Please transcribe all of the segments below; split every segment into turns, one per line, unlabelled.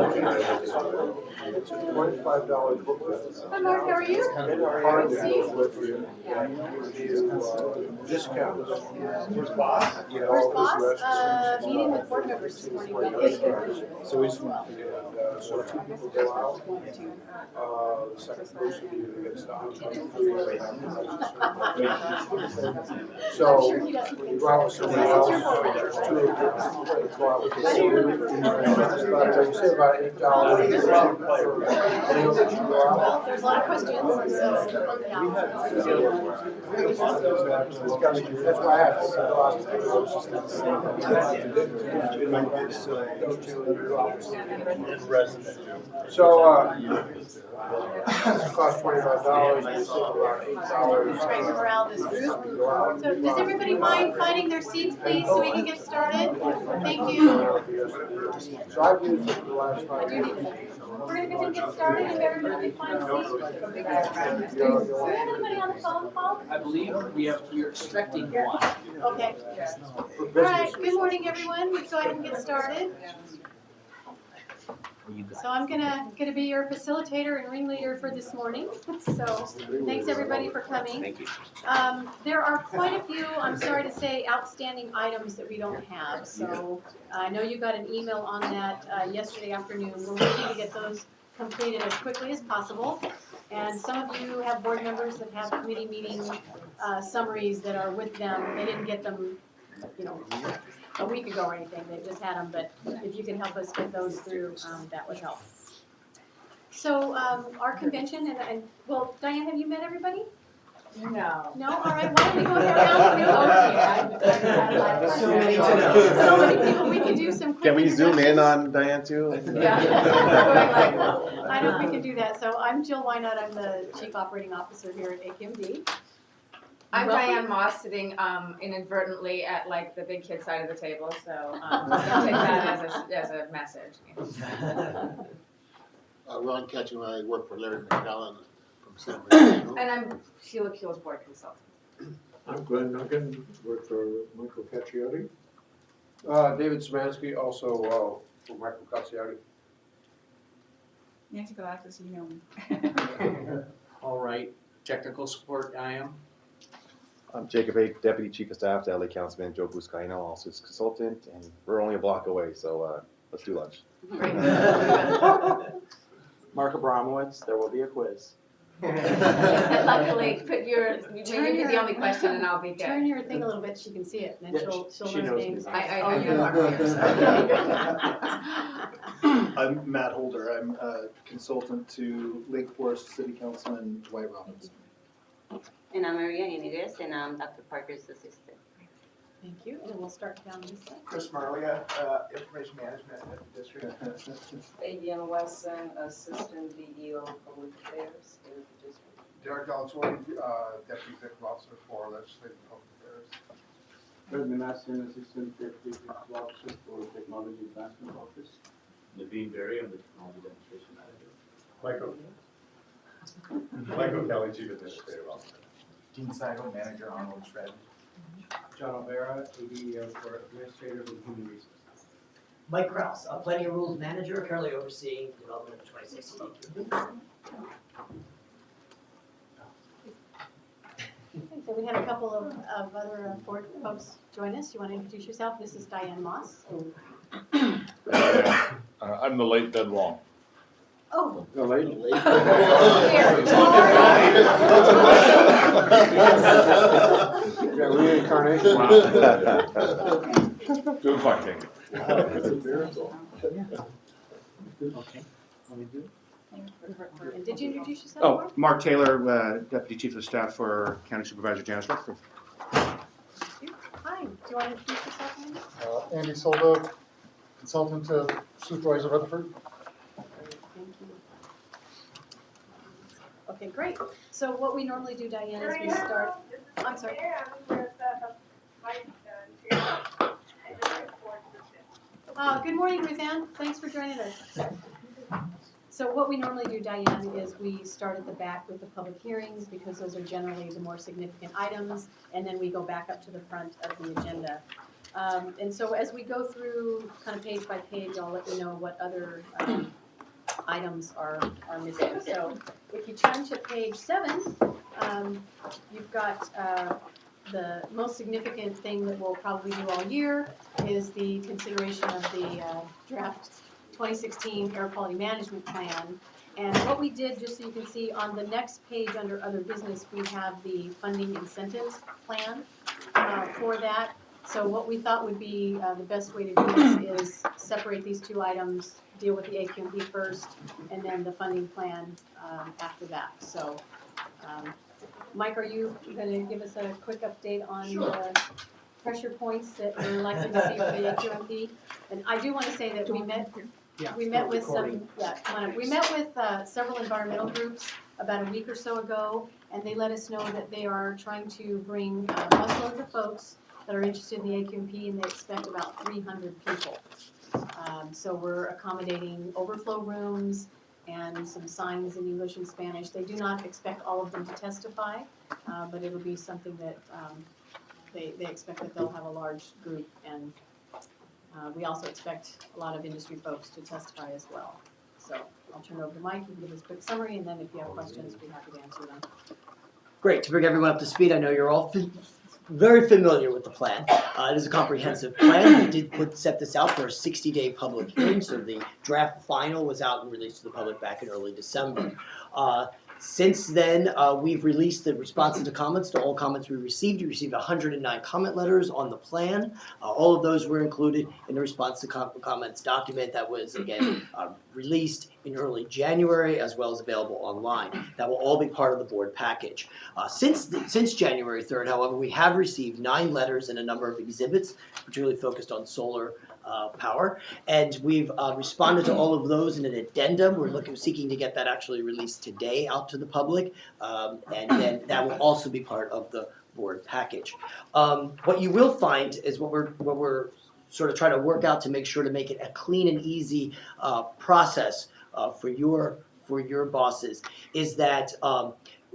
It's a $25 booklet.
Hi Mark, how are you?
Card that goes with you. Discounts.
Where's boss? Meeting with board members this morning.
So we so two people go out. The second person usually gets stopped. So when you go out with somebody else, there's two of you. Go out with the same. You say about $8.
Well, there's a lot of questions,
That's why I have to. So, it costs $25, you save about $8.
trying to corral this group. So does everybody mind finding their seats, please, so we can get started? Thank you.
So I've used it the last 5 years.
We're going to go ahead and get started if everybody can find seats. Do we have anybody on the phone call?
I believe we're expecting one.
Okay. All right, good morning, everyone. Let's go ahead and get started. So I'm gonna be your facilitator and ringleader for this morning. So thanks everybody for coming.
Thank you.
There are quite a few, I'm sorry to say, outstanding items that we don't have. So I know you got an email on that yesterday afternoon. We're working to get those completed as quickly as possible. And some of you have board members that have committee meeting summaries that are with them. They didn't get them, a week ago or anything, they just had them, but if you can help us get those through, that would help. So our convention, and well, Diane, have you met everybody?
No.
No? All right, why don't we go around?
So many to know.
So many people, we can do some quick
Can we zoom in
introductions.
on Diane too?
Yeah. I know we can do that. So I'm Jill Wynot, I'm the Chief Operating Officer here at SCAQMD.
I'm
Welcome.
Diane Moss, sitting inadvertently at like the big kid side of the table, so just gonna take that as a message.
Ron Ketchum, I work for Larry McAllen from San Bernardino.
And I'm Sheila Kuehl's board consultant.
I'm Glenn Duncan, work for Michael Cacciati.
David Szymanski, also from Michael Cacciati.
Nancy Galactus, you know me.
All right, technical support, I am.
I'm Jacob Ake, Deputy Chief of Staff to LA Councilman Joe Buscaino, also his consultant, and we're only a block away, so let's do lunch.
Mark Abramowitz, there will be a quiz.
And luckily, maybe the only question and I'll be good.
Turn your thing a little bit, she can see it, and then she'll
she
learn
knows
names.
me.
I
you
know.
I'm Matt Holder. I'm a consultant to Lake Forest City Councilman Dwight Robinson.
And I'm Maria Iniguez, and I'm Dr. Parker's assistant.
Thank you, and we'll start down this side.
Chris Marlia, Information Management at the district.
Adrian Wesson, Assistant DEO of Public Affairs in the district.
Derek Valenzuela, Deputy Executive Officer for Legislative and Public Affairs.
Brendan Masson, Assistant Deputy Executive Officer for Technology Advancement Office.
Naveen Berry, I'm the Technology Demonstration Manager.
Michael Kelly, Chief Administrative Officer.
Dean Seigel, Manager Onward Strategy.
John O'Vera, ADEO for Administrative and Human Resources.
Mike Kraus, Planning and Rules Manager, currently overseeing development of 2016.
So we have a couple of other board folks join us. You want to introduce yourself? This is Diane Moss.
I'm the late Ben Wong.
Oh.
The lady. Reincarnation.
Doing fine, thank you.
Okay.
And did you introduce yourself?
Oh,
Mark?
Mark Taylor, Deputy Chief of Staff for County Supervisor Janice Rutherford.
Hi. Do you want to introduce yourself, Andy?
Andy Solda, consultant to Supervisor Rutherford.
Thank you. Okay, great. So what we normally do, Diane, is we start. I'm sorry. Good morning, Ruth Ann. Thanks for joining us. So what we normally do, Diane, is we start at the back with the public hearings because those are generally the more significant items, and then we go back up to the front of the agenda. And so as we go through kind of page by page, I'll let you know what other items are missing. So if you turn to page 7, you've got the most significant thing that we'll probably do all year is the consideration of the draft 2016 Air Quality Management Plan. And what we did, just so you can see, on the next page under other business, we have the funding incentives plan for that. So what we thought would be the best way to do this is separate these two items, deal with the AQMD first, and then the funding plan after that. So, Mike, are you going to give us a quick update on the pressure points that we're likely to see for the AQMD? And I do want to say that we met with several environmental groups about a week or so ago, and they let us know that they are trying to bring busloads of folks that are interested in the AQMP, and they expect about 300 people. So we're accommodating overflow rooms and some signs in English and Spanish. They do not expect all of them to testify, but it'll be something that they expect that they'll have a large group, and we also expect a lot of industry folks to testify as well. So I'll turn it over to Mike. You can give us a quick summary, and then if you have questions, we'd be happy to answer them.
Great, to bring everyone up to speed, I know you're all very familiar with the plan. It is a comprehensive plan. We did set this out for a 60-day public hearing, so the draft final was out and released to the public back in early December. Since then, we've released the responses to comments, to all comments we received. We received 109 comment letters on the plan. All of those were included in the response to comments document that was, again, released in early January, as well as available online. That will all be part of the board package. Since January 3rd, however, we have received 9 letters and a number of exhibits, particularly focused on solar power, and we've responded to all of those in an addendum. We're seeking to get that actually released today out to the public, and then that will also be part of the board package. What you will find is what we're sort of trying to work out to make sure to make it a clean and easy process for your bosses is that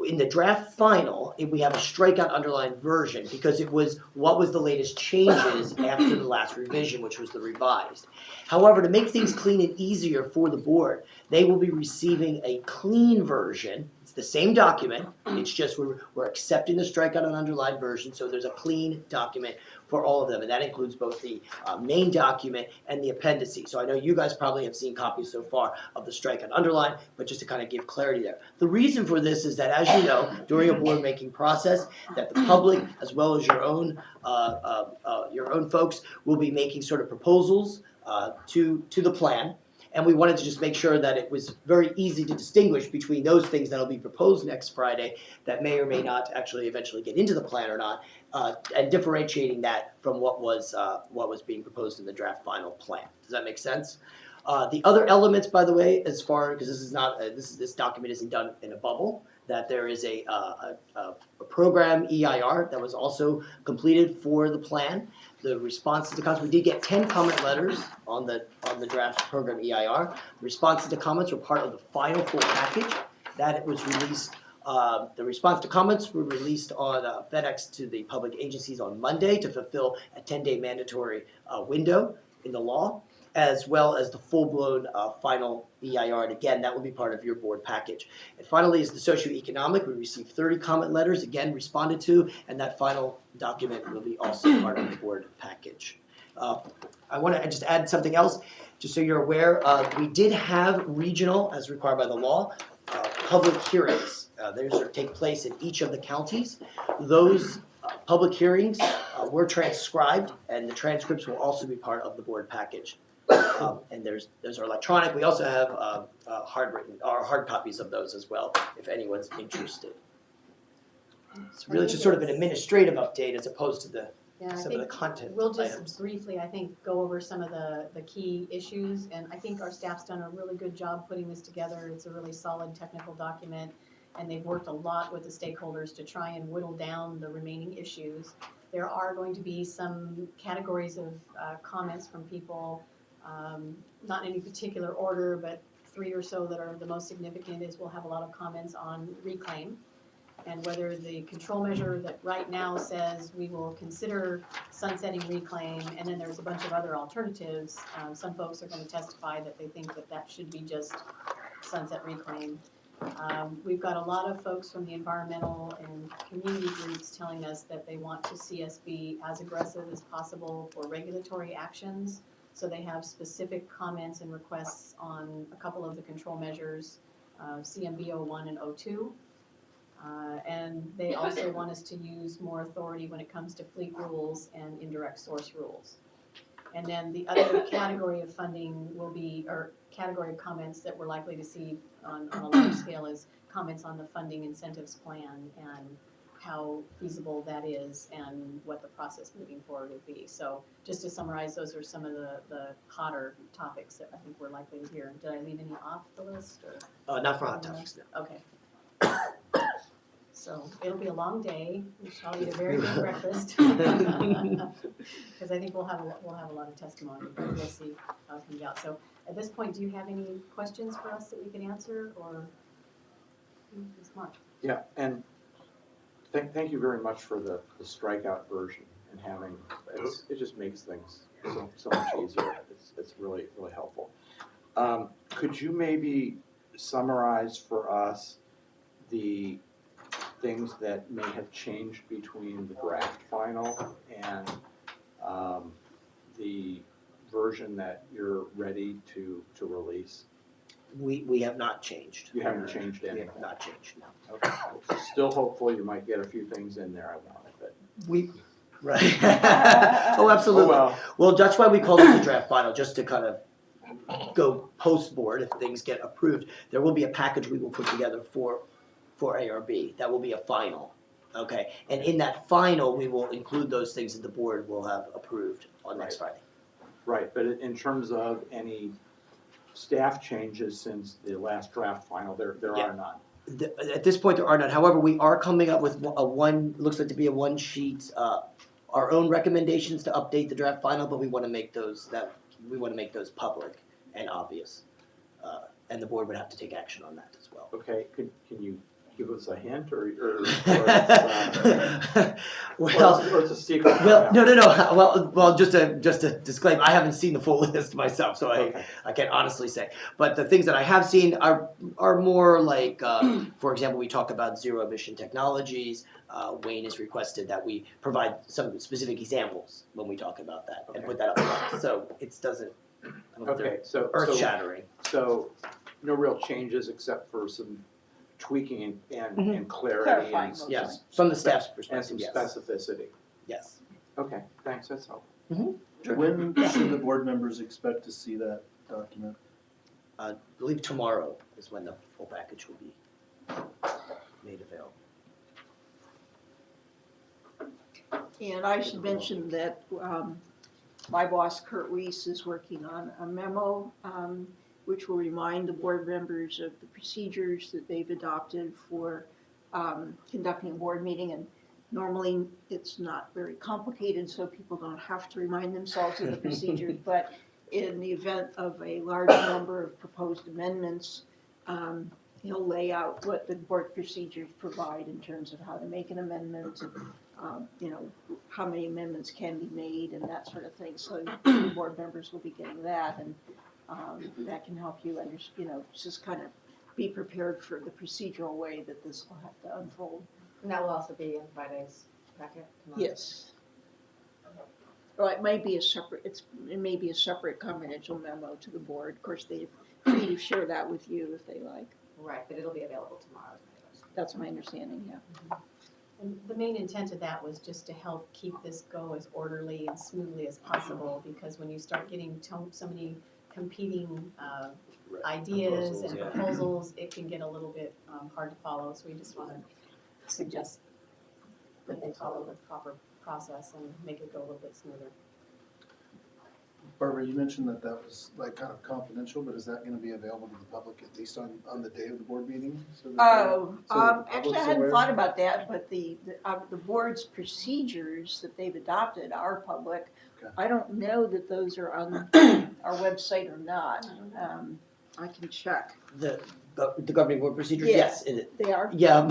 in the draft final, we have a strikeout underlined version because it was what was the latest changes after the last revision, which was the revised. However, to make things clean and easier for the board, they will be receiving a clean version. It's the same document. It's just we're accepting the strikeout and underlined version, so there's a clean document for all of them, and that includes both the main document and the appendices. So I know you guys probably have seen copies so far of the strikeout underline, but just to kind of give clarity there. The reason for this is that, as you know, during a board making process, that the public, as well as your own folks, will be making sort of proposals to the plan. And we wanted to just make sure that it was very easy to distinguish between those things that will be proposed next Friday that may or may not actually eventually get into the plan or not, and differentiating that from what was being proposed in the draft final plan. Does that make sense? The other elements, by the way, as far because this is not this document isn't done in a bubble, that there is a program EIR that was also completed for the plan. The response to the comments, we did get 10 comment letters on the draft program EIR. The responses to comments were part of the final full package that it was released. The response to comments were released on FedEx to the public agencies on Monday to fulfill a 10-day mandatory window in the law, as well as the full-blown final EIR. And again, that will be part of your board package. And finally is the socioeconomic. We received 30 comment letters, again responded to, and that final document will be also part of the board package. I want to just add something else, just so you're aware. We did have regional, as required by the law, public hearings. Those take place in each of the counties. Those public hearings were transcribed, and the transcripts will also be part of the board package. And those are electronic. We also have hard copies of those as well, if anyone's interested. It's really just sort of an administrative update as opposed to some of the content
we'll just
items.
briefly, I think, go over some of the key issues, and I think our staff's done a really good job putting this together. It's a really solid technical document, and they've worked a lot with the stakeholders to try and whittle down the remaining issues. There are going to be some categories of comments from people, not in any particular order, but 3 or so that are the most significant is we'll have a lot of comments on reclaim. and whether the control measure that right now says we will consider sunsetting reclaim, and then there's a bunch of other alternatives. Some folks are gonna testify that they think that that should be just sunset reclaim. We've got a lot of folks from the environmental and community groups telling us that they want to see us be as aggressive as possible for regulatory actions. So they have specific comments and requests on a couple of the control measures, CMB 01 and 02. And they also want us to use more authority when it comes to fleet rules and indirect source rules. And then the other category of funding will be, or category of comments that we're likely to see on a large scale is comments on the funding incentives plan and how feasible that is and what the process moving forward would be. So just to summarize, those are some of the hotter topics that I think we're likely to hear. Did I leave any off the list or?
Not for hot topics, no.
Okay. So it'll be a long day. We shall eat a very good breakfast. Because I think we'll have a lot of testimony, but we'll see how it comes out. So at this point, do you have any questions for us that we can answer, or Ms. Mark?
Yeah, and thank you very much for the strikeout version and having, it just makes things so much easier. It's really, really helpful. Could you maybe summarize for us the things that may have changed between the draft final and the version that you're ready to release?
We have not changed.
You haven't changed
We
anything?
have not changed, no.
Okay. Still hopeful you might get a few things in there I wanted, but.
Right. Oh, absolutely.
Oh,
Well, that's why we call this a draft final, just to kind of go post-board if things get approved. There will be a package we will put together for ARB. That will be a final, okay? And in that final, we will include those things that the board will have approved on next Friday.
Right, but in terms of any staff changes since the last draft final, there
Yeah.
are none.
At this point, there are none. However, we are coming up with looks like to be a one sheet, our own recommendations to update the draft final, but we want to make those public and obvious. And the board would have to take action on that as well.
Okay, can you give us a hint or it's a secret?
Well, no. Well, just to disclaim, I haven't seen the full list myself, so I can't honestly say. But the things that I have seen are more like, for example, we talk about zero emission technologies. Wayne has requested that we provide some specific examples when we talk about that and put that up front. So it doesn't.
Okay, so
earth shattering.
So no real changes except for some tweaking and clarity and
Yes, from the staff's perspective,
and some
yes.
specificity.
Yes.
Okay, thanks, that's helpful.
Sure.
When should the board members expect to see that document?
I believe tomorrow is when the full package will be made available.
And I should mention that my boss, Kurt Reese, is working on a memo which will remind the board members of the procedures that they've adopted for conducting a board meeting. And normally it's not very complicated, so people don't have to remind themselves of the procedures. But in the event of a large number of proposed amendments, he'll lay out what the board procedures provide in terms of how to make an amendment, how many amendments can be made and that sort of thing. So the board members will be getting that, and that can help you just kind of be prepared for the procedural way that this will have to unfold.
And that will also be in Friday's packet tomorrow?
Yes. Well, it may be a separate confidential memo to the board. Of course, they're free to share that with you if they like.
Right, but it'll be available tomorrow.
That's my understanding, yeah.
And the main intent of that was just to help keep this go as orderly and smoothly as possible, because when you start getting so many competing ideas and proposals, it can get a little bit hard to follow. So we just want to suggest that they follow the proper process and make it go a little bit smoother.
Barbara, you mentioned that was like kind of confidential, but is that going to be available to the public at least on the day of the board meeting? So that
actually, I hadn't thought about that, but the board's procedures that they've adopted are public.
Okay.
I don't know that those are on our website or not. I can check.
The governing board procedures,
Yeah.
yes,
They are?
yeah,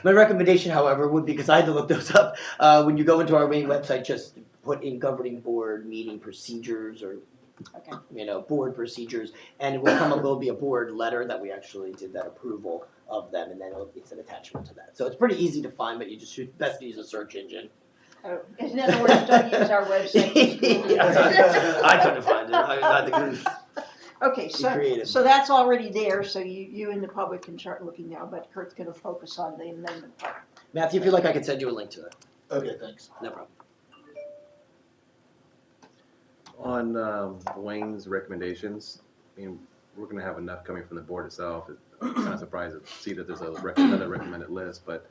my recommendation, however, would be, because I had to look those up, when you go into our main website, just put in governing board meeting procedures or,
Okay.
board procedures, and it will come up, there'll be a board letter that we actually did that approval of them, and then it's an attachment to that. So it's pretty easy to find, but you just should best use a search engine.
Oh, in other words, don't use our website.
Yeah, I couldn't find it, I had to
Okay,
be creative.
so that's already there, so you and the public can start looking now, but Kurt's gonna focus on the amendment part.
Matthew, if you like, I could send you a link to it.
Okay, thanks.
No problem.
On Wayne's recommendations, I mean, we're gonna have enough coming from the board itself. I'm kind of surprised to see that there's another recommended list, but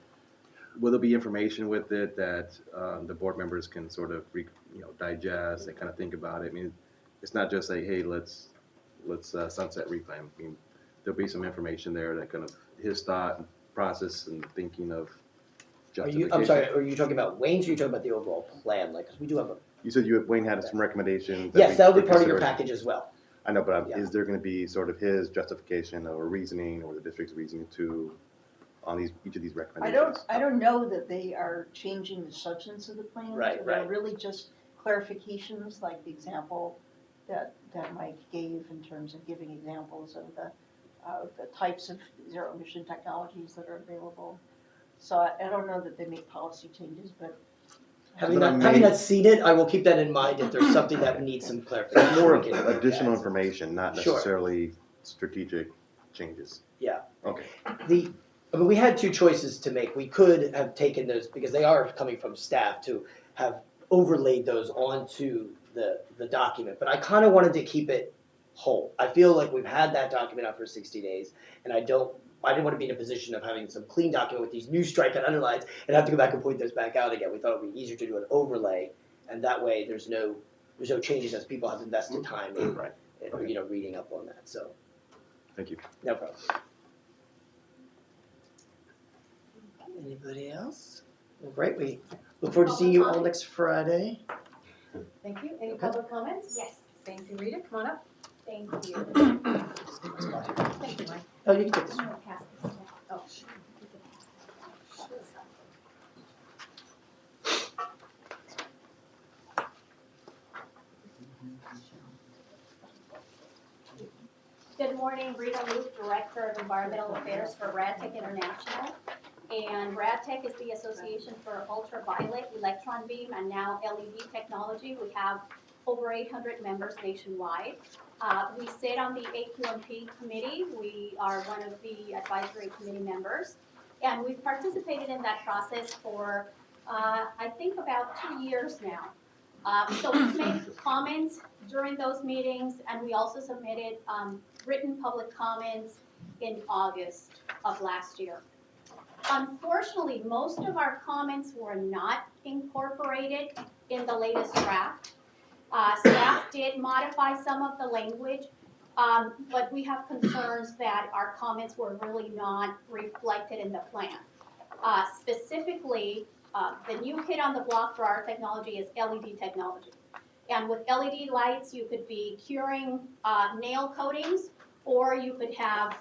will there be information with it that the board members can sort of digest and kind of think about it? I mean, it's not just say, hey, let's sunset reclaim. I mean, there'll be some information there that kind of his thought and process and thinking of justification.
I'm sorry, are you talking about Wayne's, or are you talking about the overall plan? Like, 'cause we do have a.
You said Wayne had some recommendations.
Yes, that would be part of your
consider.
package as well.
I know, but
Yeah.
is there going to be sort of his justification or reasoning or the district's reasoning on each of these recommendations?
I don't know that they are changing the substance of the plan.
Right,
They're
right.
really just clarifications, like the example that Mike gave in terms of giving examples of the types of zero emission technologies that are available. So I don't know that they make policy changes, but.
Having not seen it, I will keep that in mind if there's something that needs some clarification.
More of additional information, not
Sure.
necessarily strategic changes.
Yeah.
Okay.
We had two choices to make. We could have taken those, because they are coming from staff, to have overlaid those onto the document, but I kind of wanted to keep it whole. I feel like we've had that document out for 60 days, and I didn't want to be in a position of having some clean document with these new strike and underlines and have to go back and point those back out again. We thought it would be easier to do an overlay, and that way there's no changes as people have invested time in reading up on that. So,
thank you.
No problem. Anybody else? Well, great. We look forward to seeing you all next Friday.
Thank you. Any public comments? Yes. Thank you, Rita. Come on up.
Thank you.
Thank you, Mike.
Oh, you can take this
I'm
one.
gonna pass this down.
Oh.
Good morning, Rita Luke, Director of Environmental Affairs for RadTech International. And RadTech is the Association for Ultraviolet, Electron Beam, and now LED Technology. We have over 800 members nationwide. We sit on the SCAQMD committee. We are one of the advisory committee members. And we've participated in that process for, I think, about 2 years now. So we've made comments during those meetings, and we also submitted written public comments in August of last year. Unfortunately, most of our comments were not incorporated in the latest draft. Staff did modify some of the language, but we have concerns that our comments were really not reflected in the plan. Specifically, the new kid on the block for our technology is LED technology. And with LED lights, you could be curing nail coatings, or you could have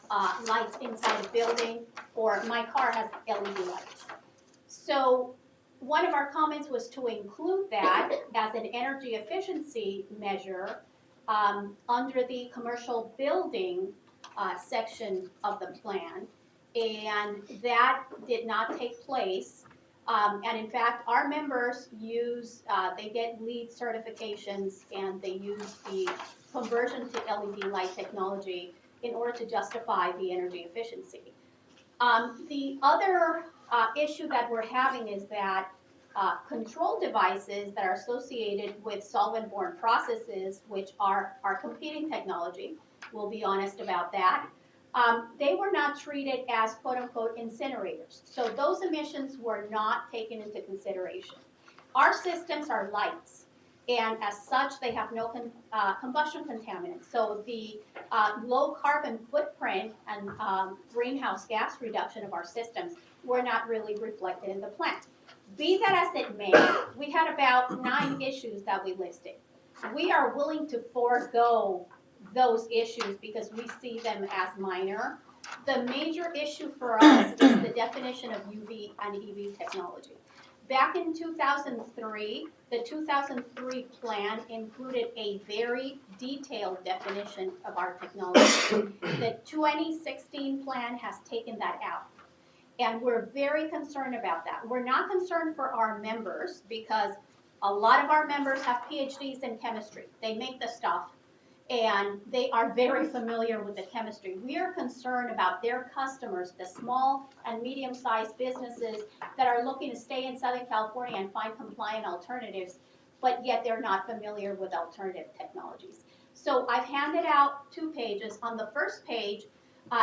lights inside a building, or my car has LED lights. So one of our comments was to include that as an energy efficiency measure under the commercial building section of the plan. And that did not take place. And in fact, our members they get LEED certifications, and they use the conversion to LED light technology in order to justify the energy efficiency. The other issue that we're having is that control devices that are associated with solvent-borne processes, which are our competing technology, we'll be honest about that, they were not treated as quote-unquote incinerators. So those emissions were not taken into consideration. Our systems are lights, and as such, they have no combustion contaminants. So the low carbon footprint and greenhouse gas reduction of our systems were not really reflected in the plan. Be that as it may, we had about 9 issues that we listed. We are willing to forego those issues because we see them as minor. The major issue for us is the definition of UV and EV technology. Back in 2003, the 2003 plan included a very detailed definition of our technology. The 2016 plan has taken that out. And we're very concerned about that. We're not concerned for our members because a lot of our members have PhDs in chemistry. They make the stuff and they are very familiar with the chemistry. We are concerned about their customers, the small and medium-sized businesses that are looking to stay in Southern California and find compliant alternatives, but yet they're not familiar with alternative technologies. So I've handed out 2 pages. On the first page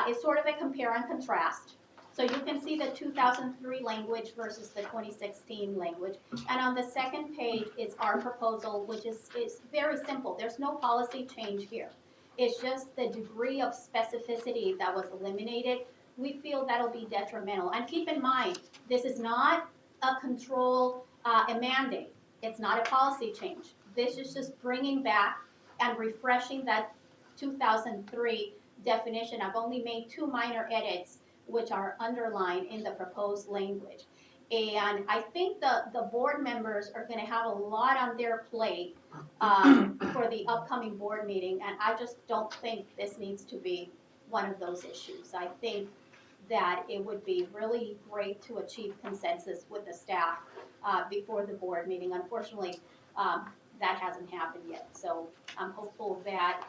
is sort of a compare and contrast. So you can see the 2003 language versus the 2016 language. And on the second page is our proposal, which is very simple. There's no policy change here. It's just the degree of specificity that was eliminated. We feel that'll be detrimental. And keep in mind, this is not a control, a mandate. It's not a policy change. This is just bringing back and refreshing that 2003 definition. I've only made 2 minor edits which are underlined in the proposed language. And I think the board members are going to have a lot on their plate for the upcoming board meeting, and I just don't think this needs to be one of those issues. I think that it would be really great to achieve consensus with the staff before the board meeting. Unfortunately, that hasn't happened yet. So I'm hopeful that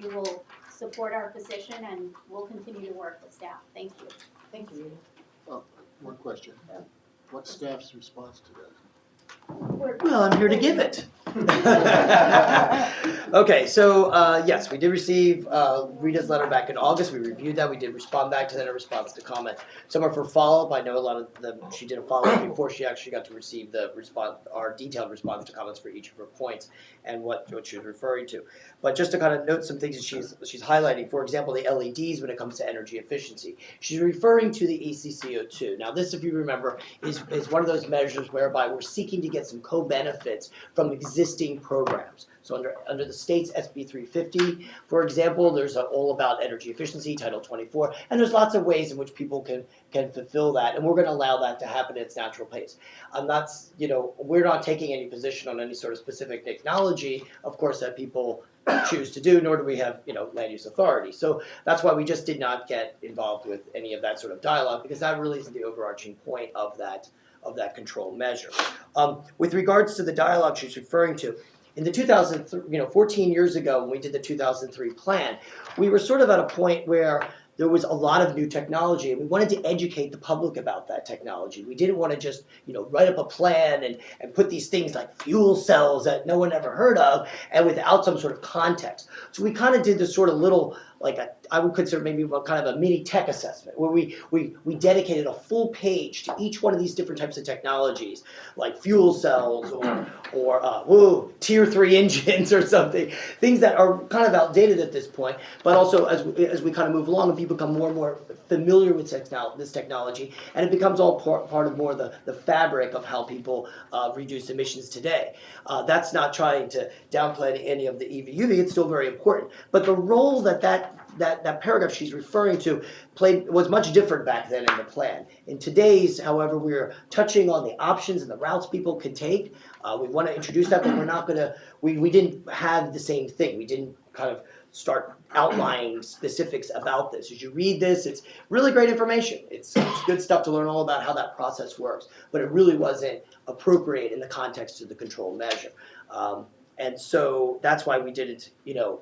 you will support our position and we'll continue to work with staff. Thank you.
Thank you.
Oh, one question. What's staff's response to that?
Well, I'm here to give it. Okay, so yes, we did receive Rita's letter back in August. We reviewed that. We did respond back to that in response to comment. Some of her follow-up, I know a lot of them, she did a follow-up before she actually got to receive the response, our detailed response to comments for each of her points and what she was referring to. But just to kind of note some things that she's highlighting, for example, the LEDs when it comes to energy efficiency. She's referring to the ACCO2. Now this, if you remember, is one of those measures whereby we're seeking to get some co-benefits from existing programs. So under the state's SB 350, for example, there's all about energy efficiency, Title 24, and there's lots of ways in which people can fulfill that, and we're going to allow that to happen at its natural pace. I'm not, we're not taking any position on any sort of specific technology, of course, that people choose to do, nor do we have, land use authority. So that's why we just did not get involved with any of that sort of dialogue, because that really isn't the overarching point of that control measure. With regards to the dialogue she's referring to, in the 14 years ago when we did the 2003 plan, we were sort of at a point where there was a lot of new technology, and we wanted to educate the public about that technology. We didn't want to just, write up a plan and put these things like fuel cells that no one ever heard of, and without some sort of context. So we kind of did this sort of little, I would consider maybe kind of a mini tech assessment, where we dedicated a full page to each one of these different types of technologies, like fuel cells or tier 3 engines or something, things that are kind of outdated at this point, but also as we kind of move along and people become more and more familiar with this technology, and it becomes all part of more the fabric of how people reduce emissions today. That's not trying to downplay any of the EV/UV, it's still very important, but the role that paragraph she's referring to was much different back then in the plan. In today's, however, we're touching on the options and the routes people could take. We want to introduce that, but we're not going to, we didn't have the same thing. We didn't kind of start outlining specifics about this. As you read this, it's really great information. It's good stuff to learn all about how that process works, but it really wasn't appropriate in the context of the control measure. And so that's why we didn't,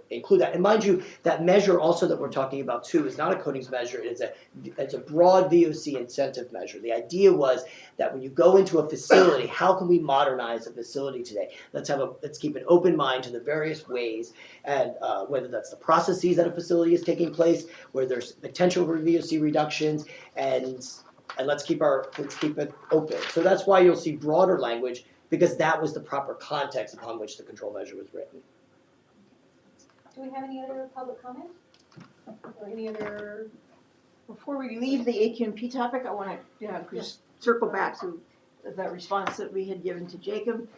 include that. And mind you, that measure also that we're talking about too is not a coatings measure. It's a broad VOC incentive measure. The idea was that when you go into a facility, how can we modernize a facility today? Let's keep an open mind to the various ways, and whether that's the processes that a facility is taking place, where there's potential for VOC reductions, and let's keep it open. So that's why you'll see broader language, because that was the proper context upon which the control measure was written.
Do we have any other public comment? Or any other?
Before we leave the AQMP topic, I want to just circle back to the response that we had given to Jacob,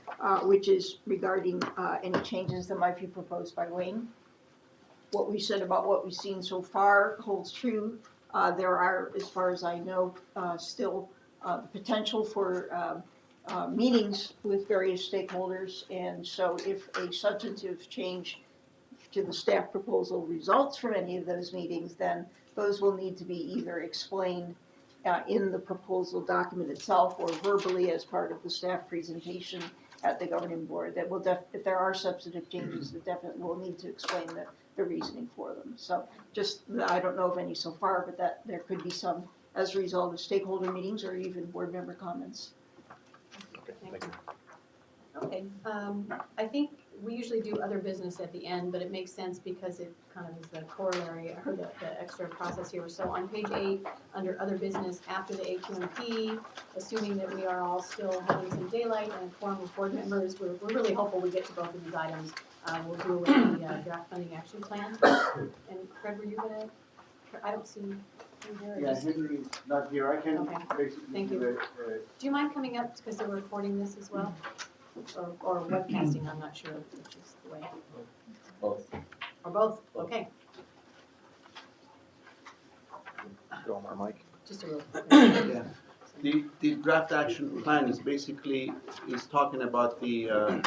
which is regarding any changes that might be proposed by Wayne. what we said about what we've seen so far holds true. There are, as far as I know, still the potential for meetings with various stakeholders. And so if a substantive change to the staff proposal results from any of those meetings, then those will need to be either explained in the proposal document itself or verbally as part of the staff presentation at the governing board. That will if there are substantive changes, it definitely will need to explain the reasoning for them. So just, I don't know of any so far, but that there could be some as a result of stakeholder meetings or even board member comments.
Thank you. Okay, I think we usually do other business at the end, but it makes sense because it kind of is the corollary or the extra process here. So on page 8, under other business, after the AQMP, assuming that we are all still having some daylight and a quorum of board members, we're really hopeful we get to both of these items. We'll deal with the draft funding action plan. And Fred, were you gonna, I don't see you here.
Yeah, Henry's not here. I can
Okay.
basically
Thank
give
you.
it,
Do you mind coming up because they're recording this as well? Or webcasting, I'm not sure which is the way.
Both.
Or both, okay.
Go on our mic.
Just a real.
Yeah. The draft action plan is basically talking about the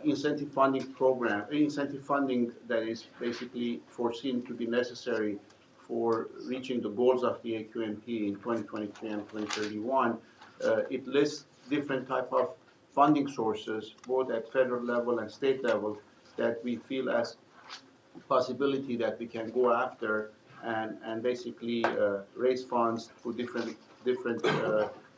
incentive funding program, incentive funding that is basically foreseen to be necessary for reaching the goals of the AQMP in 2023 and 2031. It lists different type of funding sources, both at federal level and state level, that we feel as possibility that we can go after and basically raise funds through different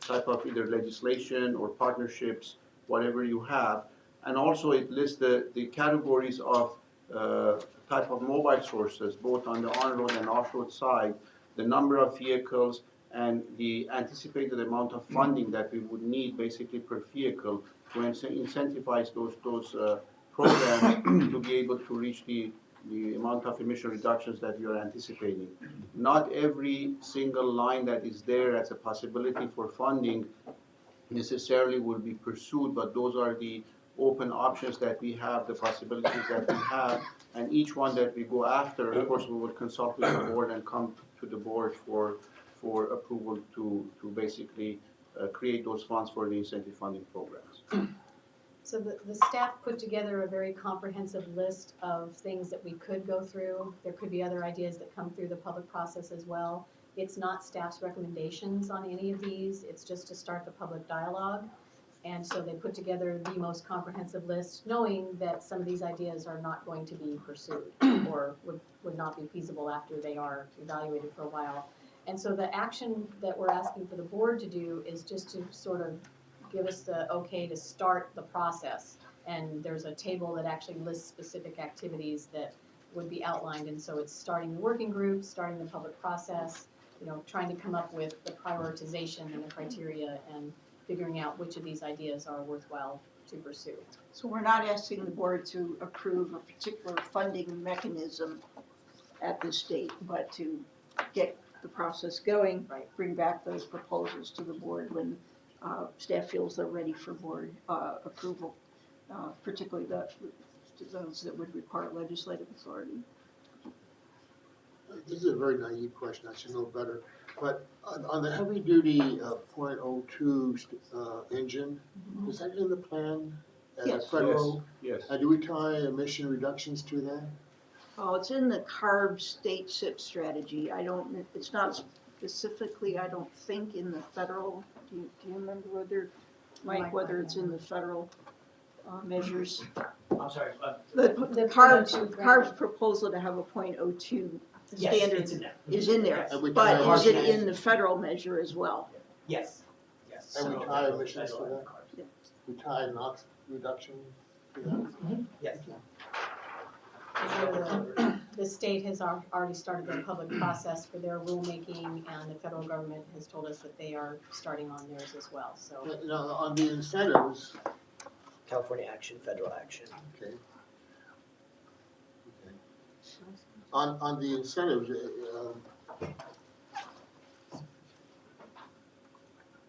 type of either legislation or partnerships, whatever you have. And also it lists the categories of type of mobile sources, both on the on-road and off-road side, the number of vehicles, and the anticipated amount of funding that we would need basically per vehicle to incentivize those programs to be able to reach the amount of emission reductions that we are anticipating. Not every single line that is there as a possibility for funding necessarily will be pursued, but those are the open options that we have, the possibilities that we have, and each one that we go after, of course, we will consult with the board and come to the board for approval to basically create those funds for the incentive funding programs.
So the staff put together a very comprehensive list of things that we could go through. There could be other ideas that come through the public process as well. It's not staff's recommendations on any of these, it's just to start the public dialogue. And so they put together the most comprehensive list, knowing that some of these ideas are not going to be pursued or would not be feasible after they are evaluated for a while. And so the action that we're asking for the board to do is just to sort of give us the okay to start the process. And there's a table that actually lists specific activities that would be outlined. And so it's starting the working group, starting the public process, trying to come up with the prioritization and the criteria and figuring out which of these ideas are worthwhile to pursue.
So we're not asking the board to approve a particular funding mechanism at this date, but to get the process going, bring back those proposals to the board when staff feels they're ready for board approval, particularly those that would require legislative authority.
This is a very naive question, I should know better, but on the heavy-duty .02 engine, is that in the plan at the federal?
Yes.
Do we tie emission reductions to that?
Oh, it's in the CARB state SIP strategy. It's not specifically, I don't think, in the federal. Do you remember whether it's in the federal measures?
I'm sorry.
The CARB's proposal to have a .02
Yes,
standard
it's in there.
is in there,
And we
but
tie
is it in the federal measure as well?
Yes.
And we tie emissions to that? We tie NOx reduction to that?
Yes.
The state has already started their public process for their rulemaking, and the federal government has told us that they are starting on theirs as well, so.
Now, on the incentives.
California action, federal action.
Okay. On the incentives,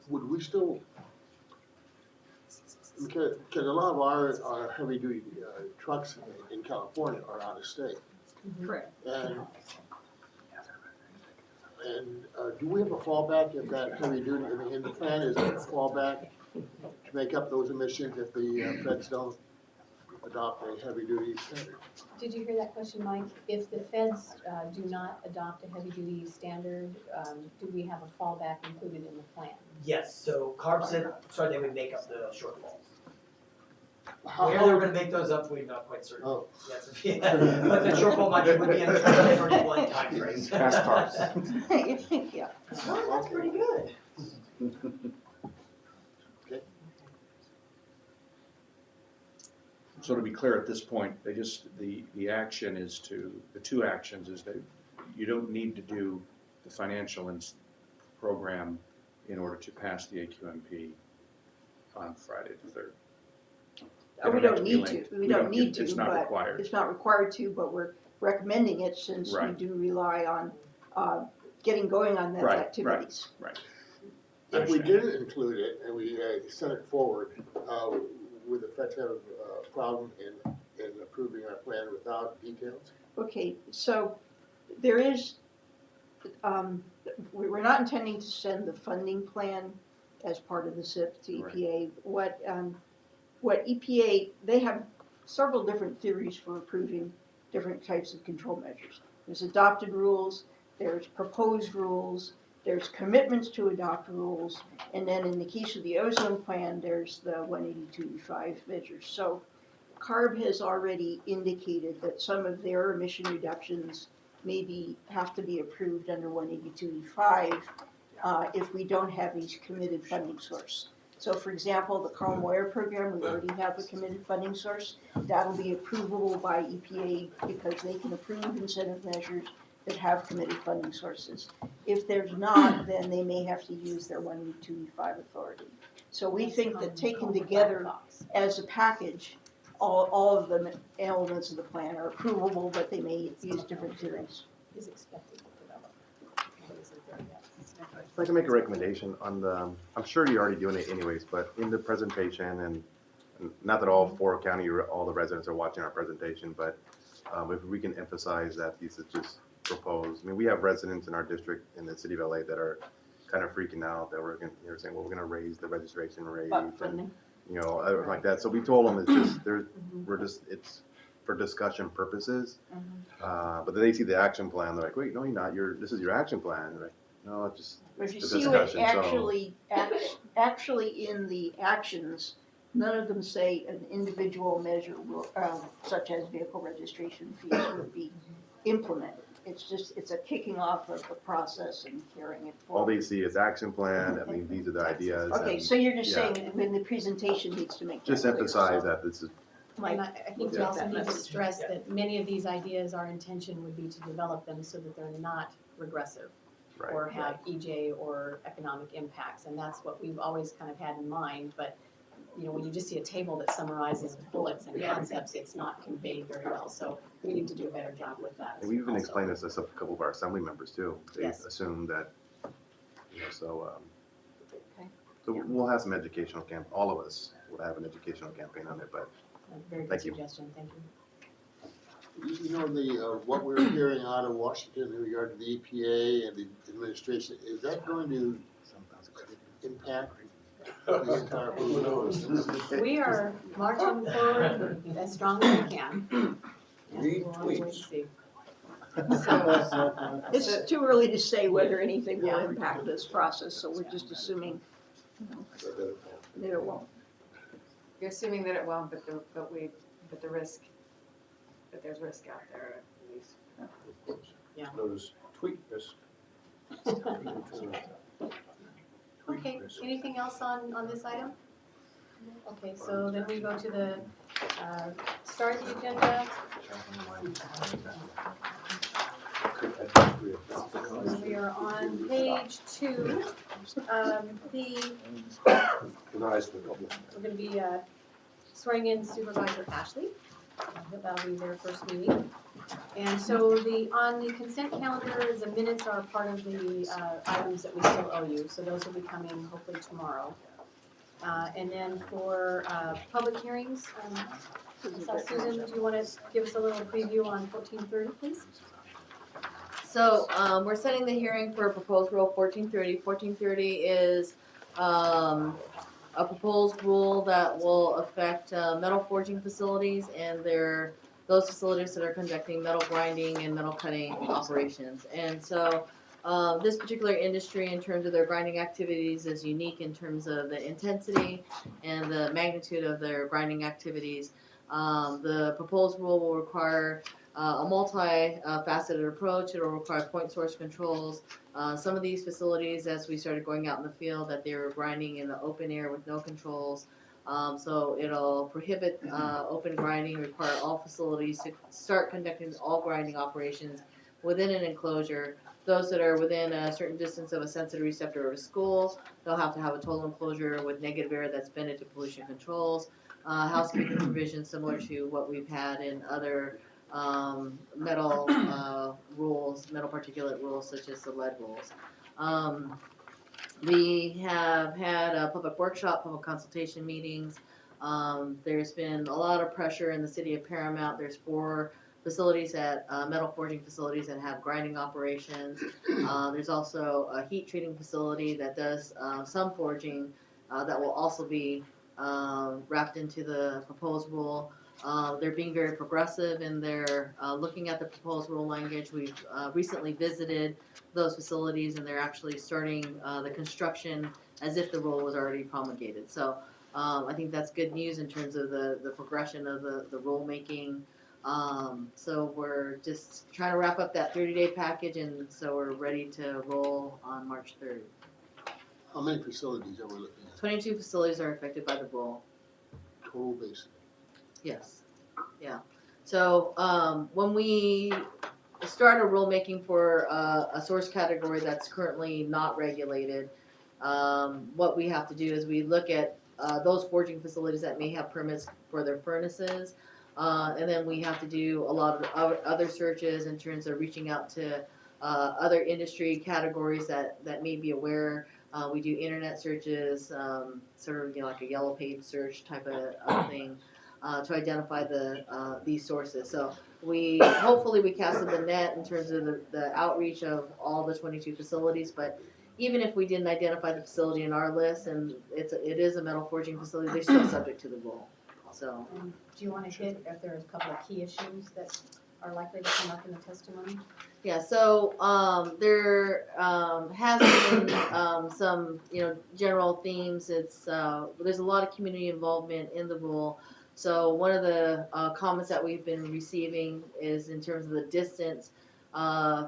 would we still, because a lot of our heavy-duty trucks in California are out of state.
Correct.
And do we have a fallback if that heavy duty, in the plan, is there a fallback to make up those emissions if the feds don't adopt a heavy duty standard?
Did you hear that question, Mike? If the feds do not adopt a heavy-duty standard, do we have a fallback included in the plan?
Yes, so CARB said, sorry, they would make up the shortfalls.
How-
Where they were gonna make those up, we're not quite certain.
Oh.
Yes, yeah, but the shortfall money would be in the 2031 timeframe.
Fast cars.
Yeah.
Oh, that's pretty good.
So to be clear at this point, they just, the action is to, the two actions is that you don't need to do the financial program in order to pass the AQMP on Friday the 3rd.
We don't need to, we don't need to,
It's not
but
required.
it's not required to, but we're recommending it since we
Right.
do rely on getting going on those
Right,
activities.
Right.
If we didn't include it and we sent it forward, would the feds have a problem in approving our plan without details?
Okay, so there is, we're not intending to send the funding plan as part of the SIP to EPA. What EPA, they have several different theories for approving different types of control measures. There's adopted rules, there's proposed rules, there's commitments to adopt rules, and then in the case of the ozone plan, there's the 182.5 measures. So CARB has already indicated that some of their emission reductions have to be approved under 182.5 if we don't have a committed funding source. So for example, the Carl Moyer program, we already have a committed funding source. That'll be approvable by EPA because they can approve incentive measures that have committed funding sources. If there's not, then they may have to use their 182.5 authority. So we think that taken together as a package, all of the elements of the plan are approvable, but they may use different theories.
Is expected to develop.
If I can make a recommendation on the, I'm sure you're already doing it anyways, but in the presentation, and not that all 4 county, all the residents are watching our presentation, but if we can emphasize that this is just proposed. I mean, we have residents in our district in the city of LA that are kind of freaking out that they're saying, well, we're gonna raise the registration rate and, you know, like that. So we told them it's just, it's for discussion purposes. But then they see the action plan, they're like, wait, no, you're not, this is your action plan. They're like, no, it's just
But you
the
see what
discussion.
actually in the actions, none of them say an individual measure such as vehicle registration fees would be implemented. It's just, it's a kicking off of the process and carrying it
All
forward.
they see is action plan, I mean, these are the ideas.
Okay,
and,
so you're just
yeah,
saying when the presentation needs to make that
just
clear,
emphasize
so-
that this is,
And I think we
Yeah.
also need to stress that many of these ideas, our intention would be to develop them so that they're not regressive
right.
or have EJ or economic impacts, and that's what we've always kind of had in mind, but you know, when you just see a table that summarizes bullets and concepts, it's not conveyed very well, so we need to do a better job with that.
And we even
also.
explained this to a couple of our assembly members too. They
Yes.
assume that, you know, so
Okay.
we'll have some educational all of us will have an educational campaign on it, but
Very good
thank you.
suggestion, thank you.
You know, what we're hearing out of Washington in regard to the EPA and the administration, is that going to impact the entire movement?
We are marching forward as strong as we can. And
Read
we'll have to wait and
tweets.
see.
It's too early to say whether anything will impact this process, so we're just assuming, you know, that it won't.
You're assuming that it won't, but the risk, that there's risk out there at least.
Yeah.
Those tweet risk.
Okay, anything else on this item? Okay, so then we go to the start of the agenda. We are on page 2. We're going to be swearing in Supervisor Ashley. That'll be their first meeting. And so on the consent calendar, the minutes are part of the items that we still owe you. So those will be coming hopefully tomorrow. And then for public hearings, So Susan, do you want to give us a little preview on 1430, please?
So, we're setting the hearing for proposed rule 1430. 1430 is, a proposed rule that will affect, metal forging facilities and those facilities that are conducting metal grinding and metal cutting operations. And so, this particular industry, in terms of their grinding activities, is unique in terms of the intensity and the magnitude of their grinding activities. The proposed rule will require a multi-faceted approach. It will require point source controls. Some of these facilities, as we started going out in the field, that they were grinding in the open air with no controls. So it'll prohibit open grinding, require all facilities to start conducting all grinding operations within an enclosure. Those that are within a certain distance of a sensitive receptor or a school, they'll have to have a total enclosure with negative air that's vented to pollution controls. Housekeeping provisions similar to what we've had in other metal rules, metal particulate rules such as the lead rules. We have had a public workshop, public consultation meetings. There's been a lot of pressure in the city of Paramount. There's 4 facilities metal forging facilities that have grinding operations. There's also a heat treating facility that does some forging that will also be wrapped into the proposed rule. They're being very progressive in their looking at the proposed rule language. We've recently visited those facilities, and they're actually starting the construction as if the rule was already promulgated. So I think that's good news in terms of the progression of the rulemaking. So we're just trying to wrap up that 30-day package, and so we're ready to roll on March 3rd.
How many facilities are we looking at?
22 facilities are affected by the rule.
Total basic.
Yes, yeah. So when we start a rulemaking for a source category that's currently not regulated, what we have to do is we look at those forging facilities that may have permits for their furnaces, and then we have to do a lot of other searches in terms of reaching out to other industry categories that may be aware. We do internet searches, sort of like a yellow page search type of thing. To identify these sources. So hopefully we casted the net in terms of the outreach of all the 22 facilities, but even if we didn't identify the facility in our list and it is a metal forging facility, they're still subject to the rule. So,
do you want to hit if there's a couple of key issues that are likely to come up in the testimony?
yeah, so there has been some general themes. There's a lot of community involvement in the rule. So one of the comments that we've been receiving is in terms of the distance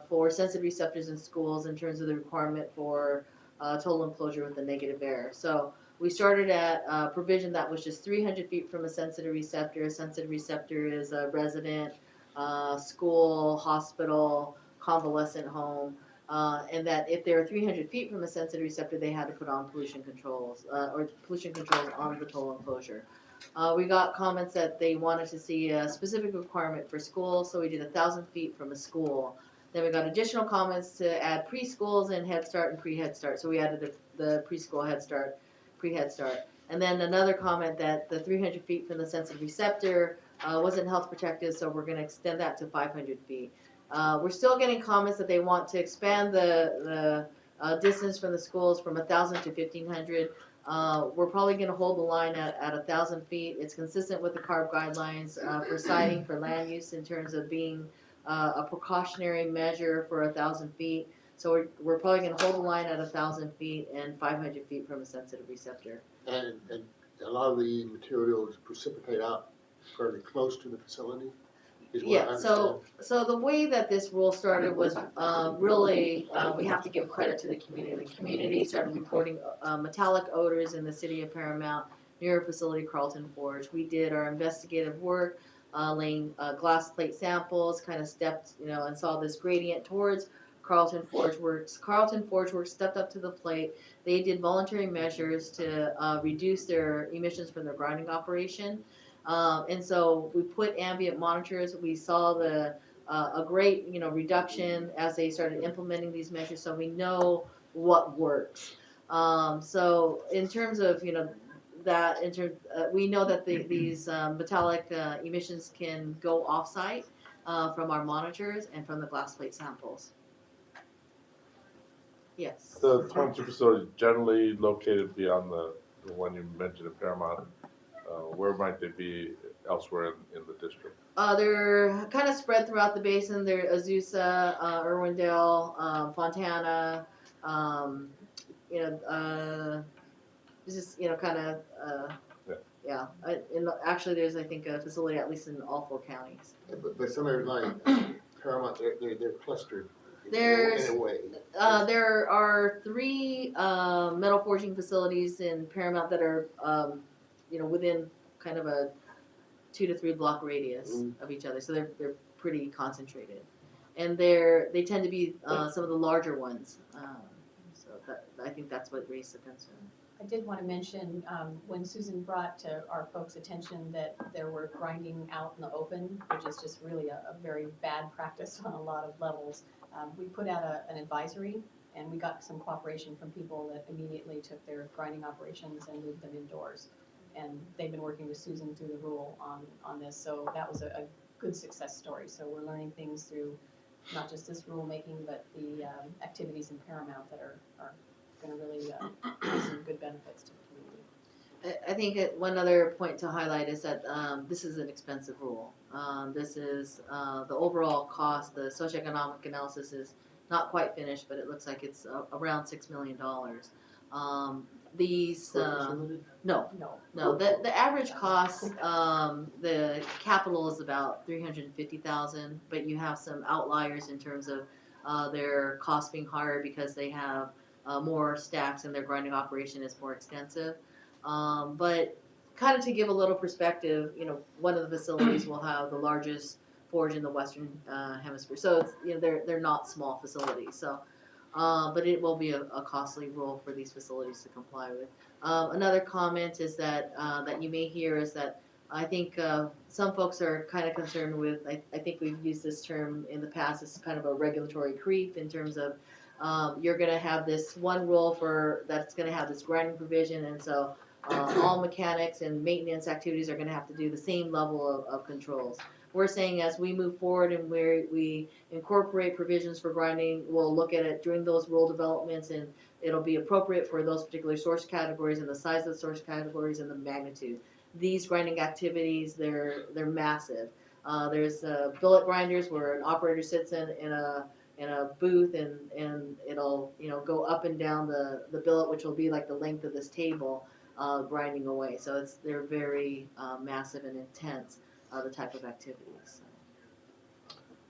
for sensitive receptors in schools in terms of the requirement for total enclosure with the negative air. So we started at a provision that was just 300 feet from a sensitive receptor. A sensitive receptor is a resident, school, hospital, convalescent home, and that if they were 300 feet from a sensitive receptor, they had to put on pollution controls on the total enclosure. We got comments that they wanted to see a specific requirement for schools, so we did 1,000 feet from a school. Then we got additional comments to add preschools and Head Start and pre-Head Start, so we added the preschool, Head Start, pre-Head Start. And then another comment that the 300 feet from the sensitive receptor wasn't health protective, so we're going to extend that to 500 feet. We're still getting comments that they want to expand the distance from the schools from 1,000 to 1,500. We're probably going to hold the line at 1,000 feet. It's consistent with the CARB guidelines for siting for land use in terms of being a precautionary measure for 1,000 feet. So we're probably going to hold the line at 1,000 feet and 500 feet from a sensitive receptor.
And a lot of the materials precipitate out fairly close to the facility?
Yeah, so the way that this rule started was really, we have to give credit to the community. The community started reporting metallic odors in the city of Paramount near a facility, Carlton Forge. We did our investigative work, laying glass plate samples, kind of stepped, and saw this gradient towards Carlton Forge Works. Carlton Forge Works stepped up to the plate. They did voluntary measures to reduce their emissions from their grinding operation. And so we put ambient monitors. We saw a great reduction as they started implementing these measures, so we know what works. So in terms of that we know that these metallic emissions can go off-site from our monitors and from the glass plate samples. Yes.
The quantum facility is generally located beyond the one you mentioned in Paramount. Where might they be elsewhere in the district?
They're kind of spread throughout the basin. They're Azusa, Irwindale, Fontana, it's just, kind of, yeah. Actually, there's, I think, a facility at least in all 4 counties.
But some are like Paramount, they're clustered
There's,
in a way.
there are 3 metal forging facilities in Paramount that are, within kind of a 2 to 3 block radius of each other. So they're pretty concentrated, and they tend to be some of the larger ones. So I think that's what raised the concern.
I did want to mention, when Susan brought to our folks' attention that there were grinding out in the open, which is just really a very bad practice on a lot of levels, we put out an advisory, and we got some cooperation from people that immediately took their grinding operations and moved them indoors. And they've been working with Susan through the rule on this, so that was a good success story. So we're learning things through not just this rulemaking, but the activities in Paramount that are going to really have some good benefits to the community.
I think one other point to highlight is that this is an expensive rule. This is the overall cost, the socioeconomic analysis is not quite finished, but it looks like it's around $6 million. These no, the average cost, the capital is about $350,000, but you have some outliers in terms of their cost being higher because they have more stacks and their grinding operation is more extensive. But kind of to give a little perspective, one of the facilities will have the largest forge in the Western Hemisphere, so it's, they're not small facilities. So. But it will be a costly rule for these facilities to comply with. Another comment is that that you may hear is that I think some folks are kind of concerned with, I think we've used this term in the past, as kind of a regulatory creep in terms of you're going to have this one rule that's going to have this grinding provision, and so all mechanics and maintenance activities are going to have to do the same level of controls. We're saying as we move forward and we incorporate provisions for grinding, we'll look at it during those rule developments, and it'll be appropriate for those particular source categories and the size of the source categories and the magnitude. These grinding activities, they're massive. There's billet grinders where an operator sits in a booth and it'll go up and down the billet, which will be like the length of this table, grinding away. So they're very massive and intense. The type of activities.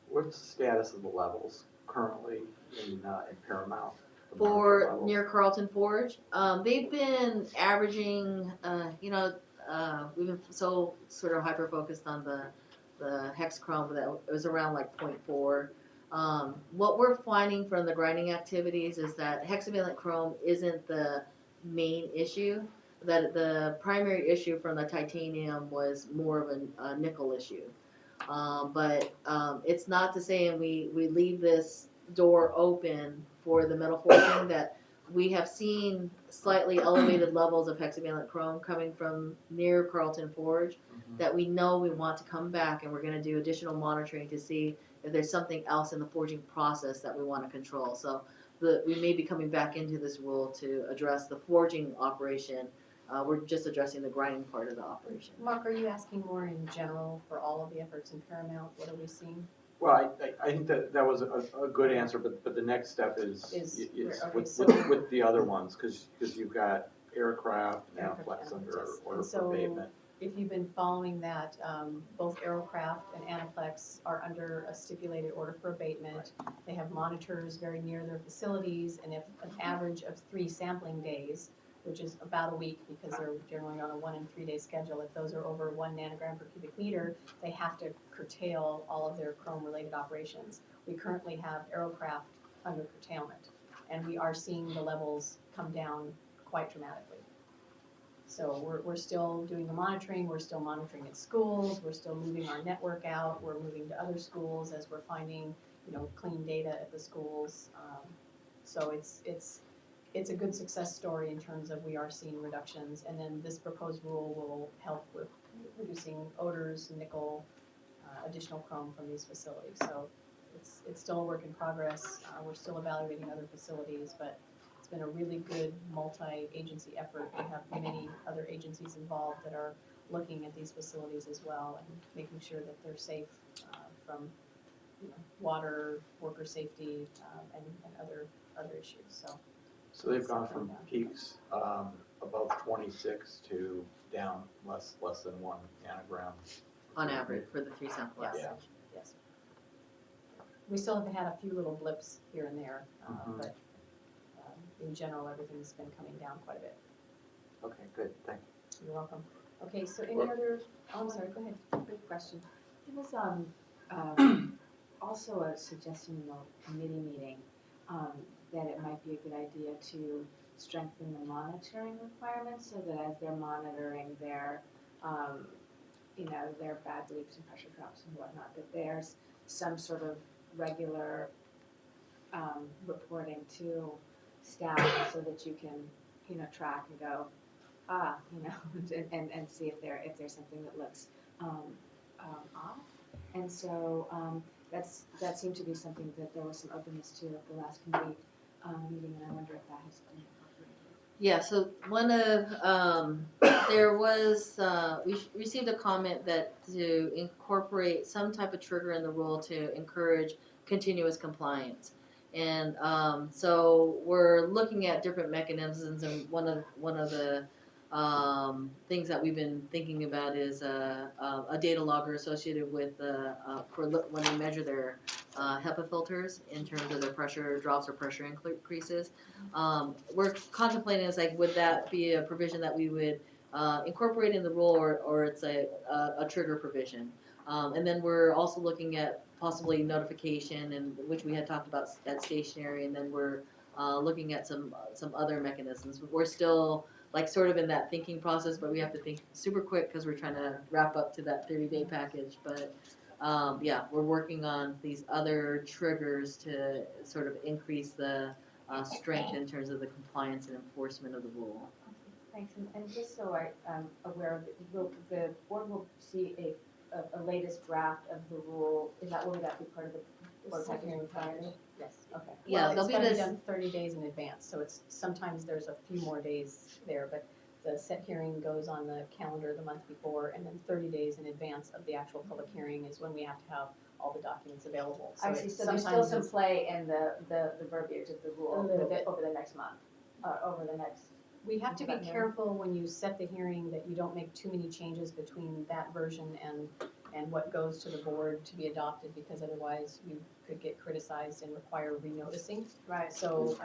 What's the status of the levels currently in Paramount?
For near Carlton Forge, they've been averaging, we've been so sort of hyper-focused on the hex chrome that it was around like 0.4. What we're finding from the grinding activities is that hexavalent chrome isn't the main issue. That the primary issue from the titanium was more of a nickel issue. But it's not to say, and we leave this door open for the metal forging, that we have seen slightly elevated levels of hexavalent chrome coming from near Carlton Forge, that we know we want to come back, and we're going to do additional monitoring to see if there's something else in the forging process that we want to control. So we may be coming back into this rule to address the forging operation. We're just addressing the grinding part of the operation.
Mark, are you asking more in general for all of the efforts in Paramount? What are we seeing?
Well, I think that was a good answer, but the next step is with the other ones, because you've got aircraft and Anaplex under order for abatement.
If you've been following that, both Aerocraft and Anaplex are under a stipulated order for abatement. They have monitors very near their facilities, and if an average of 3 sampling days, which is about a week because they're generally on a 1 and 3 day schedule. If those are over 1 nanogram per cubic meter, they have to curtail all of their chrome-related operations. We currently have Aerocraft under curtailment, and we are seeing the levels come down quite dramatically. So we're still doing the monitoring. We're still monitoring at schools. We're still moving our network out. We're moving to other schools as we're finding, clean data at the schools. So it's it's a good success story in terms of we are seeing reductions, and then this proposed rule will help with reducing odors, nickel, additional chrome from these facilities. So it's still a work in progress. We're still evaluating other facilities, but it's been a really good multi-agency effort. We have many other agencies involved that are looking at these facilities as well and making sure that they're safe from water, worker safety, and other issues.
So they've gone from peaks above 26 to down less than 1 nanogram.
On average for the 3 samples.
Yes. Yes. We still have had a few little blips here and there, but in general, everything's been coming down quite a bit.
Okay, good, thank you.
You're welcome. Okay, so any other, I'm sorry, go ahead.
Quick question. There was also a suggestion in the committee meeting that it might be a good idea to strengthen the monitoring requirements so that as they're monitoring their, their bad leaks and pressure drops and whatnot, that there's some sort of regular reporting to staff so that you can, track and go, and see if there's something that looks off. And so that seemed to be something that there was some openness to at the last committee meeting, and I wonder if that has been incorporated.
Yeah, so one of, there was, we received a comment that to incorporate some type of trigger in the rule to encourage continuous compliance. And so we're looking at different mechanisms, and one of the things that we've been thinking about is a data logger associated with for when they measure their HEPA filters in terms of their pressure drops or pressure increases. We're contemplating is like, would that be a provision that we would incorporate in the rule, or it's a trigger provision? And then we're also looking at possibly notification, and which we had talked about at stationary, and then we're looking at some other mechanisms. We're still like sort of in that thinking process, but we have to think super quick because we're trying to wrap up to that 30-day package. But yeah, we're working on these other triggers to sort of increase the strength in terms of the compliance and enforcement of the rule.
Thanks, and just so I'm aware of it, the board will see a latest draft of the rule. Will that be part of the board package requirement?
Yes.
Okay.
Yeah,
well,
there'll
it's
be
gotta
this.
be done 30 days in advance, so it's sometimes there's a few more days there, but the set hearing goes on the calendar the month before, and then 30 days in advance of the actual public hearing is when we have to have all the documents available.
I see, so there's still some play in the verbiage of the rule over the next month, over the next.
We have to be careful when you set the hearing that you don't make too many changes between that version and what goes to the board to be adopted, because otherwise you could get criticized and require renoticing.
Right.
So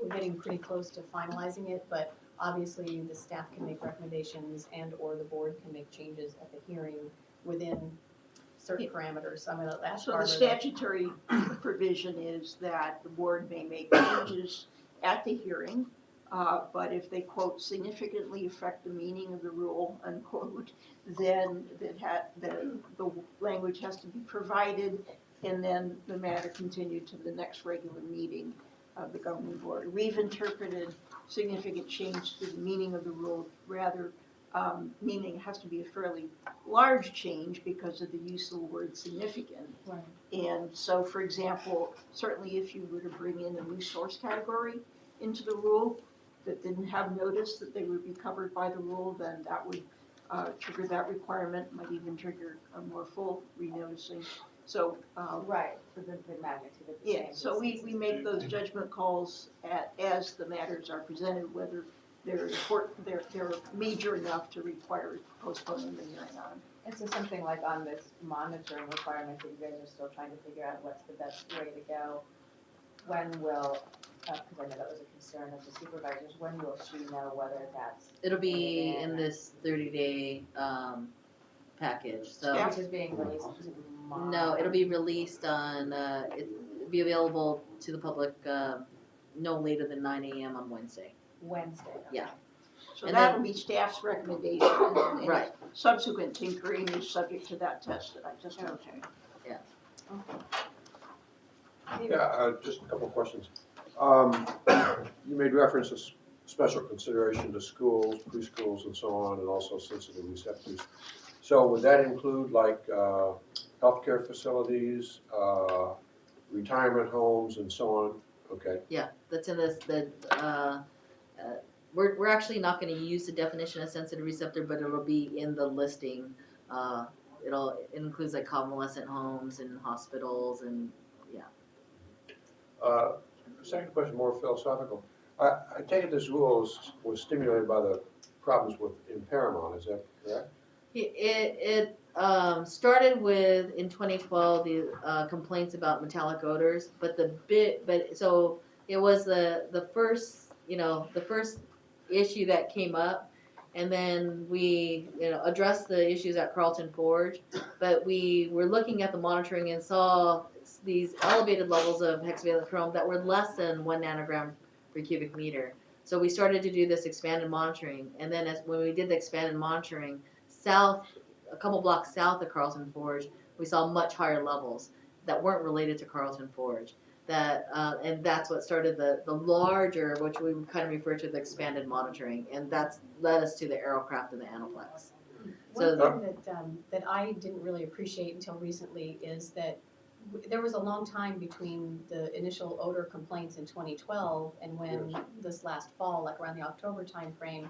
we're getting pretty close to finalizing it, but obviously the staff can make recommendations and or the board can make changes at the hearing within certain parameters. So I'm going to ask
So
Barbara.
the statutory provision is that the board may make changes at the hearing, but if they, quote, significantly affect the meaning of the rule, unquote, then the language has to be provided, and then the matter continued to the next regular meeting of the governing board. We've interpreted significant change to the meaning of the rule, rather meaning it has to be a fairly large change because of the use of the word significant.
Right.
And so, for example, certainly if you were to bring in a new source category into the rule that didn't have notice that they would be covered by the rule, then that would trigger that requirement, might even trigger a more full renoticing. So
right, for the magnitude of the change.
Yeah, so we make those judgment calls as the matters are presented, whether they're important, they're major enough to require postponing the hearing on.
And so something like on this monitoring requirement that you guys are still trying to figure out what's the best way to go, when will, because I know that was a concern of the supervisors, when will she know whether that's?
It'll be in this 30-day package. So
Which is being released tomorrow.
No, it'll be released on. It'll be available to the public no later than 9 a.m. on Wednesday.
Wednesday.
Yeah.
So
And
that'll
then-
be staff's recommendation, and
Right.
subsequent tinkering is subject to that test that I just mentioned.
Yeah.
Yeah, just a couple of questions. You
made reference to special consideration to schools, preschools and so on, and also sensitive receptors. So would that include like healthcare facilities, retirement homes and so on? Okay.
Yeah, that's in this, we're actually not gonna use the definition of sensitive receptor, but it'll be in the listing. It includes like convalescent homes and hospitals and, yeah.
Second question, more philosophical. I take it this rule was stimulated by the problems in Paramount, is that correct?
It started with, in 2012, the complaints about metallic odors, so it was the first, the first issue that came up, and then we, addressed the issues at Carlton Forge, but we were looking at the monitoring and saw these elevated levels of hexavalent chrome that were less than 1 nanogram per cubic meter. So we started to do this expanded monitoring, and then when we did the expanded monitoring, a couple blocks south of Carlton Forge, we saw much higher levels that weren't related to Carlton Forge. And that's what started the larger, which we would kind of refer to the expanded monitoring, and that's led us to the Aerocraft and the Anaplex.
One thing that I didn't really appreciate until recently is that there was a long time between the initial odor complaints in 2012 and when this last fall, like around the October timeframe,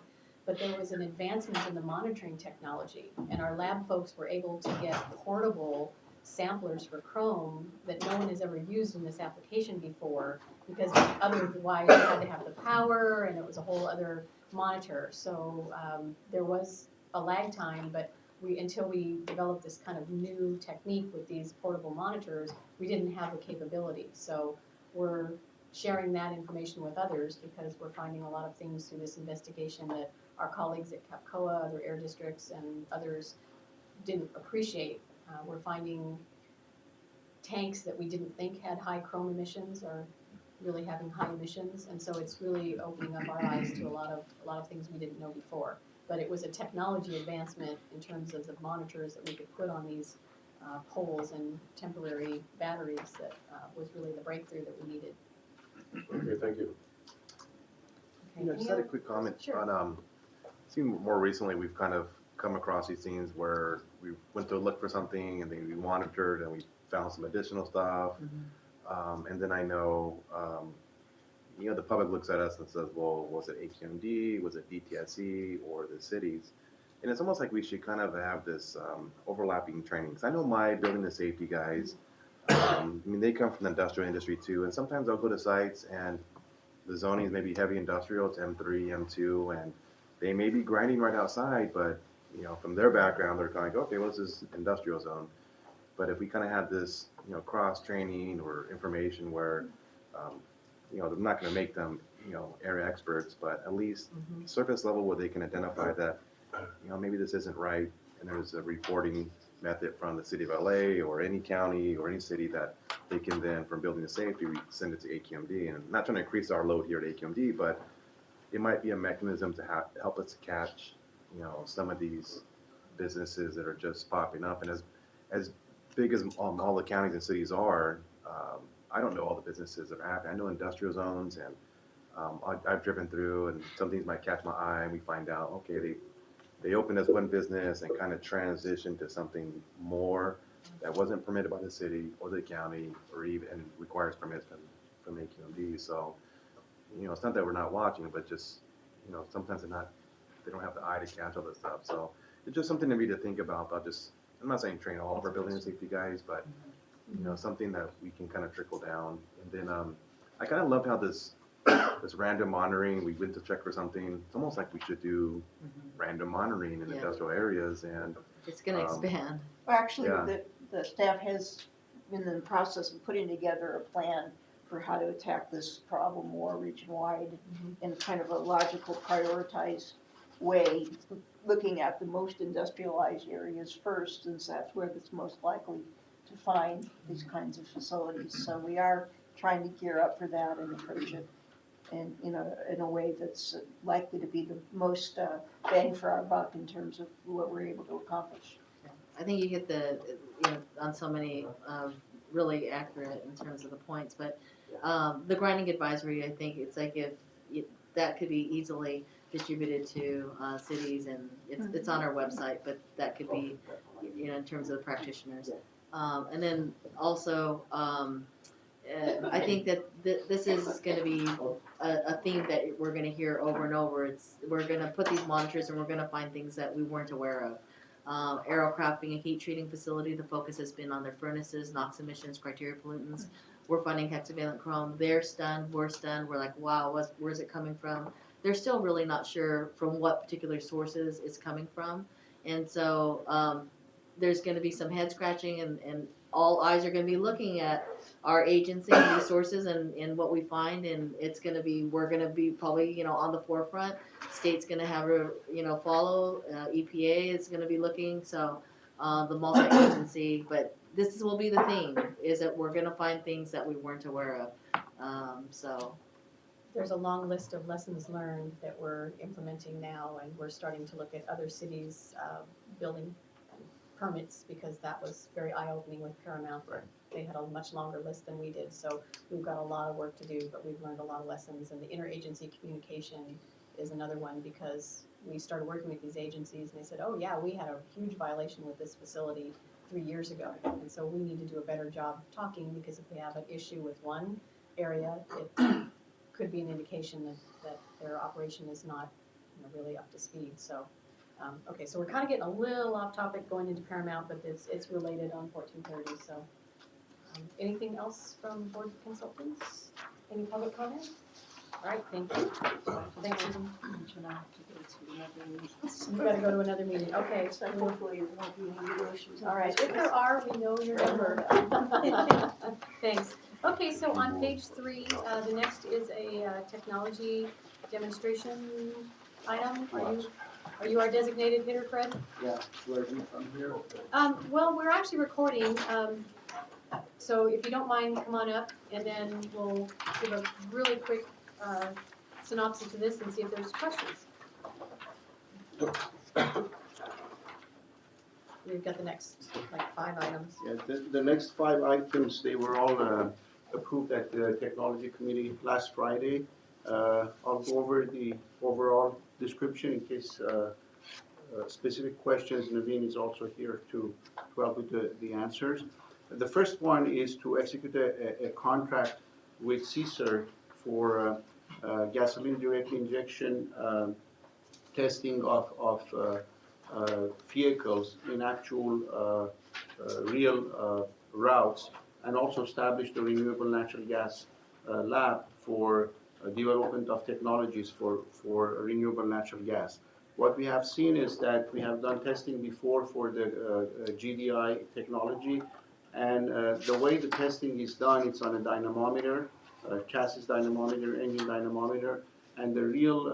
but there was an advancement in the monitoring technology, and our lab folks were able to get portable samplers for chrome that no one has ever used in this application before, because otherwise you had to have the power and it was a whole other monitor. So there was a lag time, but until we developed this kind of new technique with these portable monitors, we didn't have the capability. So we're sharing that information with others because we're finding a lot of things through this investigation that our colleagues at CAPCOA, other air districts, and others didn't appreciate. We're finding tanks that we didn't think had high chrome emissions are really having high emissions, and so it's really opening up our eyes to a lot of things we didn't know before. But it was a technology advancement in terms of the monitors that we could put on these poles and temporary batteries that was really the breakthrough that we needed.
Okay, thank you.
I just had a quick comment on, see, more recently we've kind of come across these things where we went to look for something and then we monitored and we found some additional stuff. And then I know, the public looks at us and says, well, was it AQMD, was it DTSC, or the cities? And it's almost like we should kind of have this overlapping training. Because I know my building and safety guys, they come from the industrial industry too, and sometimes I'll go to sites and the zoning is maybe heavy industrial, it's M3, M2, and they may be grinding right outside, but from their background, they're kind of like, okay, well, this is industrial zone. But if we kind of had this, cross training or information where, they're not going to make them, area experts, but at least surface level where they can identify that, maybe this isn't right, and there's a reporting method from the city of LA or any county or any city that they can then, from building to safety, we send it to AQMD. And I'm not trying to increase our load here at AQMD, but it might be a mechanism to help us catch, some of these businesses that are just popping up. And as big as all the counties and cities are, I don't know all the businesses that are happening. I know industrial zones, and I've driven through, and some things might catch my eye, and we find out, okay, they opened as one business and kind of transitioned to something more that wasn't permitted by the city or the county, or even requires permits from AQMD. So, it's not that we're not watching, but just, sometimes they don't have the eye to catch all this stuff. So it's just something to me to think about. I'm not saying train all of our building and safety guys, but something that we can kind of trickle down. And then I kind of love how this random monitoring, we went to check for something. It's almost like we should do random monitoring in industrial areas, and
it's going to expand.
Well, actually, the staff has been in the process of putting together a plan for how to attack this problem more region-wide in kind of a logical, prioritized way, looking at the most industrialized areas first, since that's where it's most likely to find these kinds of facilities. So we are trying to gear up for that and approach it in a way that's likely to be the most bang for our buck in terms of what we're able to accomplish.
I think you hit on so many really accurate in terms of the points, but the grinding advisory, I think it's like if that could be easily distributed to cities, and it's on our website, but that could be, in terms of practitioners. And then also, I think that this is gonna be a theme that we're gonna hear over and over. We're gonna put these monitors and we're gonna find things that we weren't aware of. Aerocraft being a heat treating facility, the focus has been on their furnaces, NOx emissions, criteria pollutants. We're finding hexavalent chrome. They're stunned, we're stunned. We're like, wow, where's it coming from? They're still really not sure from what particular sources it's coming from. And so there's going to be some head scratching, and all eyes are going to be looking at our agency and resources and what we find. And we're going to be probably, on the forefront. State's going to have to, follow. EPA is going to be looking. So the multi-agency, but this will be the theme, is that we're going to find things that we weren't aware of. So.
There's a long list of lessons learned that we're implementing now, and we're starting to look at other cities' building permits, because that was very eye-opening with Paramount.
Right.
They had a much longer list than we did, so we've got a lot of work to do, but we've learned a lot of lessons. And the interagency communication is another one, because we started working with these agencies, and they said, oh yeah, we had a huge violation with this facility 3 years ago. And so we need to do a better job talking, because if they have an issue with one area, it could be an indication that their operation is not really up to speed. So, okay, so we're kind of getting a little off topic going into Paramount, but it's related on 1430. So, anything else from board consultants? Any public comment? All right, thank you. Thanks, Susan. You gotta go to another meeting. Okay.
So hopefully it won't be any issues.
All right, if there are, we know your number. Thanks. Okay, so on page 3, the next is a technology demonstration item. Are you our designated hitter, Fred?
Yeah, do I read from here?
Well, we're actually recording, so if you don't mind, come on up, and then we'll give a really quick synopsis to this and see if there's questions. We've got the next, 5 items.
Yeah, the next 5 items, they were all approved at the Technology Committee last Friday. I'll go over the overall description in case specific questions. Naveen is also here to help with the answers. The first one is to execute a contract with CSER for gasoline direct injection testing of vehicles in actual real routes, and also establish the renewable natural gas lab for development of technologies for renewable natural gas. What we have seen is that we have done testing before for the GDI technology, and the way the testing is done, it's on a dynamometer, chassis dynamometer, engine dynamometer, and the real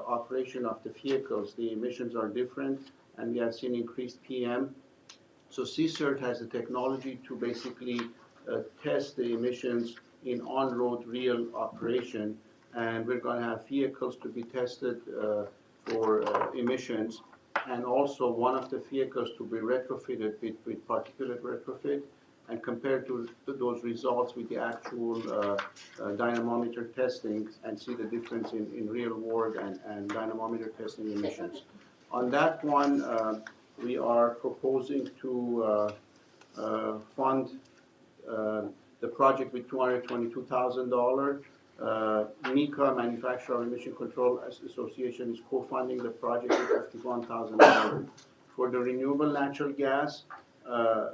operation of the vehicles, the emissions are different, and we have seen increased PM. So CSERT has the technology to basically test the emissions in on-road real operation, and we're going to have vehicles to be tested for emissions, and also one of the vehicles to be retrofitted with particulate retrofit, and compared to those results with the actual dynamometer testing, and see the difference in real world and dynamometer testing emissions. On that one, we are proposing to fund the project with $222,000. MECA, Manufacturer Emission Control Association, is co-funding the project with $51,000. For the renewable natural gas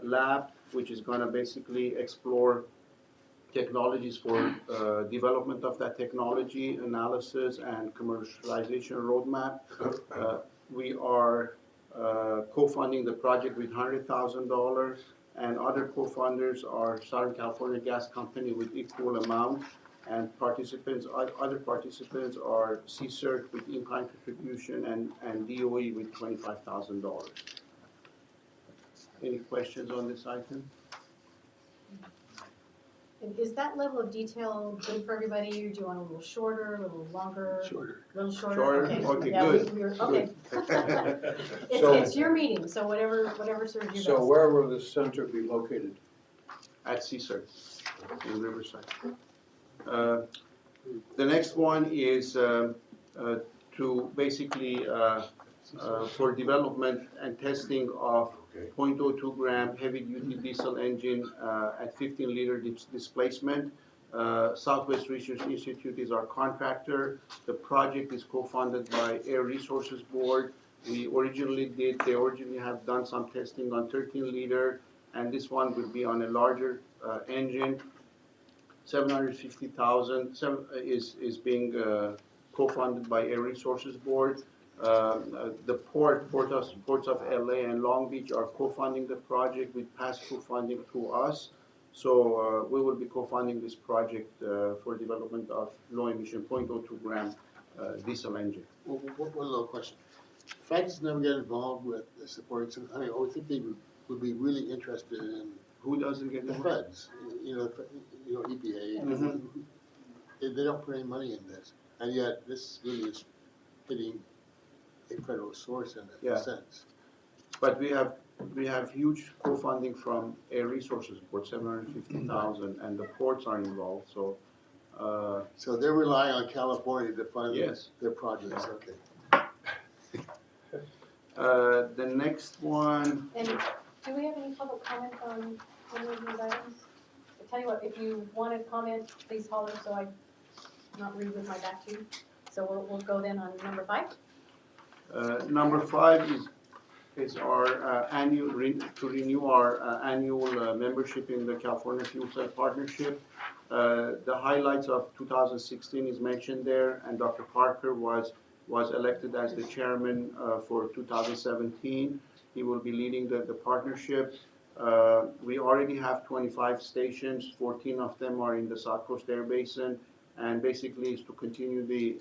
lab, which is going to basically explore technologies for development of that technology, analysis, and commercialization roadmap, we are co-funding the project with $100,000, and other co-funders are Southern California Gas Company with equal amount, and other participants are CSERT with in-kind contribution, and DOE with $25,000. Any questions on this item?
And is that level of detail good for everybody, or do you want a little shorter, a little longer?
Shorter.
A little shorter?
Shorter? Okay,
Yeah,
good.
Okay. It's your meeting, so whatever serves you best.
So where will the center be located?
At CSERT in Riverside. The next one is to basically for development and testing of 0.02 gram heavy duty diesel engine at 15 liter displacement. Southwest Research Institute is our contractor. The project is co-funded by Air Resources Board. They originally have done some testing on 13 liter, and this one will be on a larger engine. 750,000 is being co-funded by Air Resources Board. The ports of LA and Long Beach are co-funding the project with pass-through funding through us. So we will be co-funding this project for development of low-emission 0.02 gram diesel engine.
One little question. Feds never get involved with supporting some, I mean, I would think they would be really interested in.
Who doesn't get
the
involved?
feds, EPA.
Mhm.
They don't put any money in this, and yet this really is hitting a federal source in a sense.
But we have huge co-funding from Air Resources Board, 750,000, and the ports are involved. So.
So they're relying on California to fund their projects. Okay.
The next one.
And do we have any public comment on any of these items? I tell you what, if you want to comment, please holler so I not read with my back to you. So we'll go then on number 5.
Number 5 is our annual to renew our annual membership in the California Fuel Cell Partnership. The highlights of 2016 is mentioned there, and Dr. Parker was elected as the chairman for 2017. He will be leading the partnership. We already have 25 stations. 14 of them are in the South Coast Air Basin, and basically is to continue the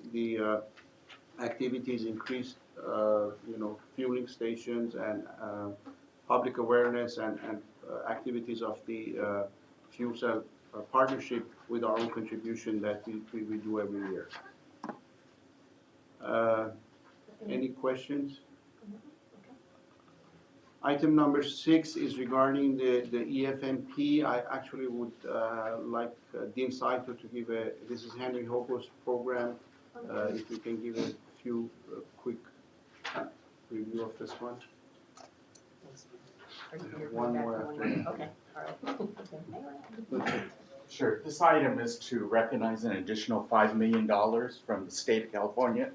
activities, increased fueling stations and public awareness and activities of the fuel cell partnership with our own contribution that we do every year. Any questions? Item number 6 is regarding the EFMP. I actually would like Dean Saito to give this is Henry Hobo's program. If you can give a few quick review of this one.
One more after. Okay, all right.
Sure. This item is to recognize an additional $5 million from the state of California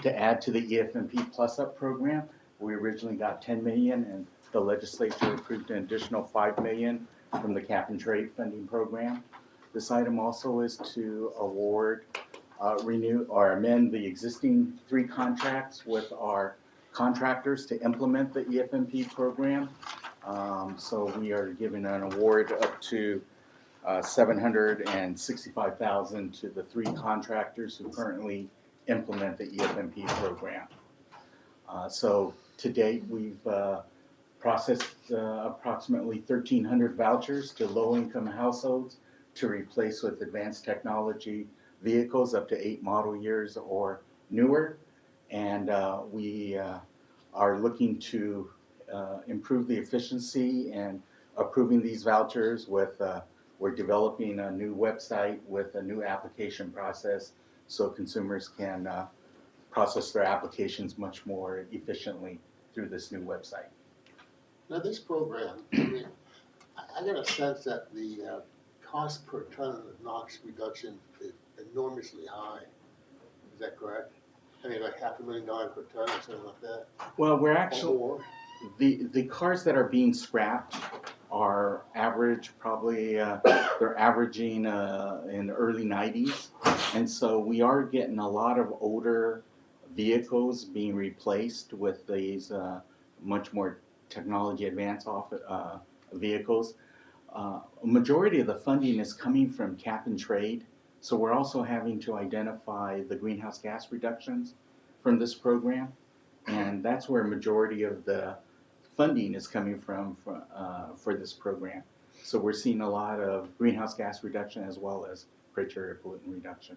to add to the EFMP Plus Up program. We originally got $10 million, and the legislature approved an additional $5 million from the Cap and Trade funding program. This item also is to award, renew, or amend the existing 3 contracts with our contractors to implement the EFMP program. So we are giving an award up to $765,000 to the 3 contractors who currently implement the EFMP program. So to date, we've processed approximately 1,300 vouchers to low-income households to replace with advanced technology vehicles up to 8 model years or newer. And we are looking to improve the efficiency and approving these vouchers with, we're developing a new website with a new application process so consumers can process their applications much more efficiently through this new website.
Now this program, I mean, I get a sense that the cost per ton of NOx reduction is enormously high. Is that correct? I mean, like $500,000 per ton or something like that?
Well, we're actually, the cars that are being scrapped are average, probably, they're averaging in the early 90s. And so we are getting a lot of older vehicles being replaced with these much more technology advanced vehicles. A majority of the funding is coming from Cap and Trade. So we're also having to identify the greenhouse gas reductions from this program. And that's where a majority of the funding is coming from for this program. So we're seeing a lot of greenhouse gas reduction as well as criteria pollutant reduction.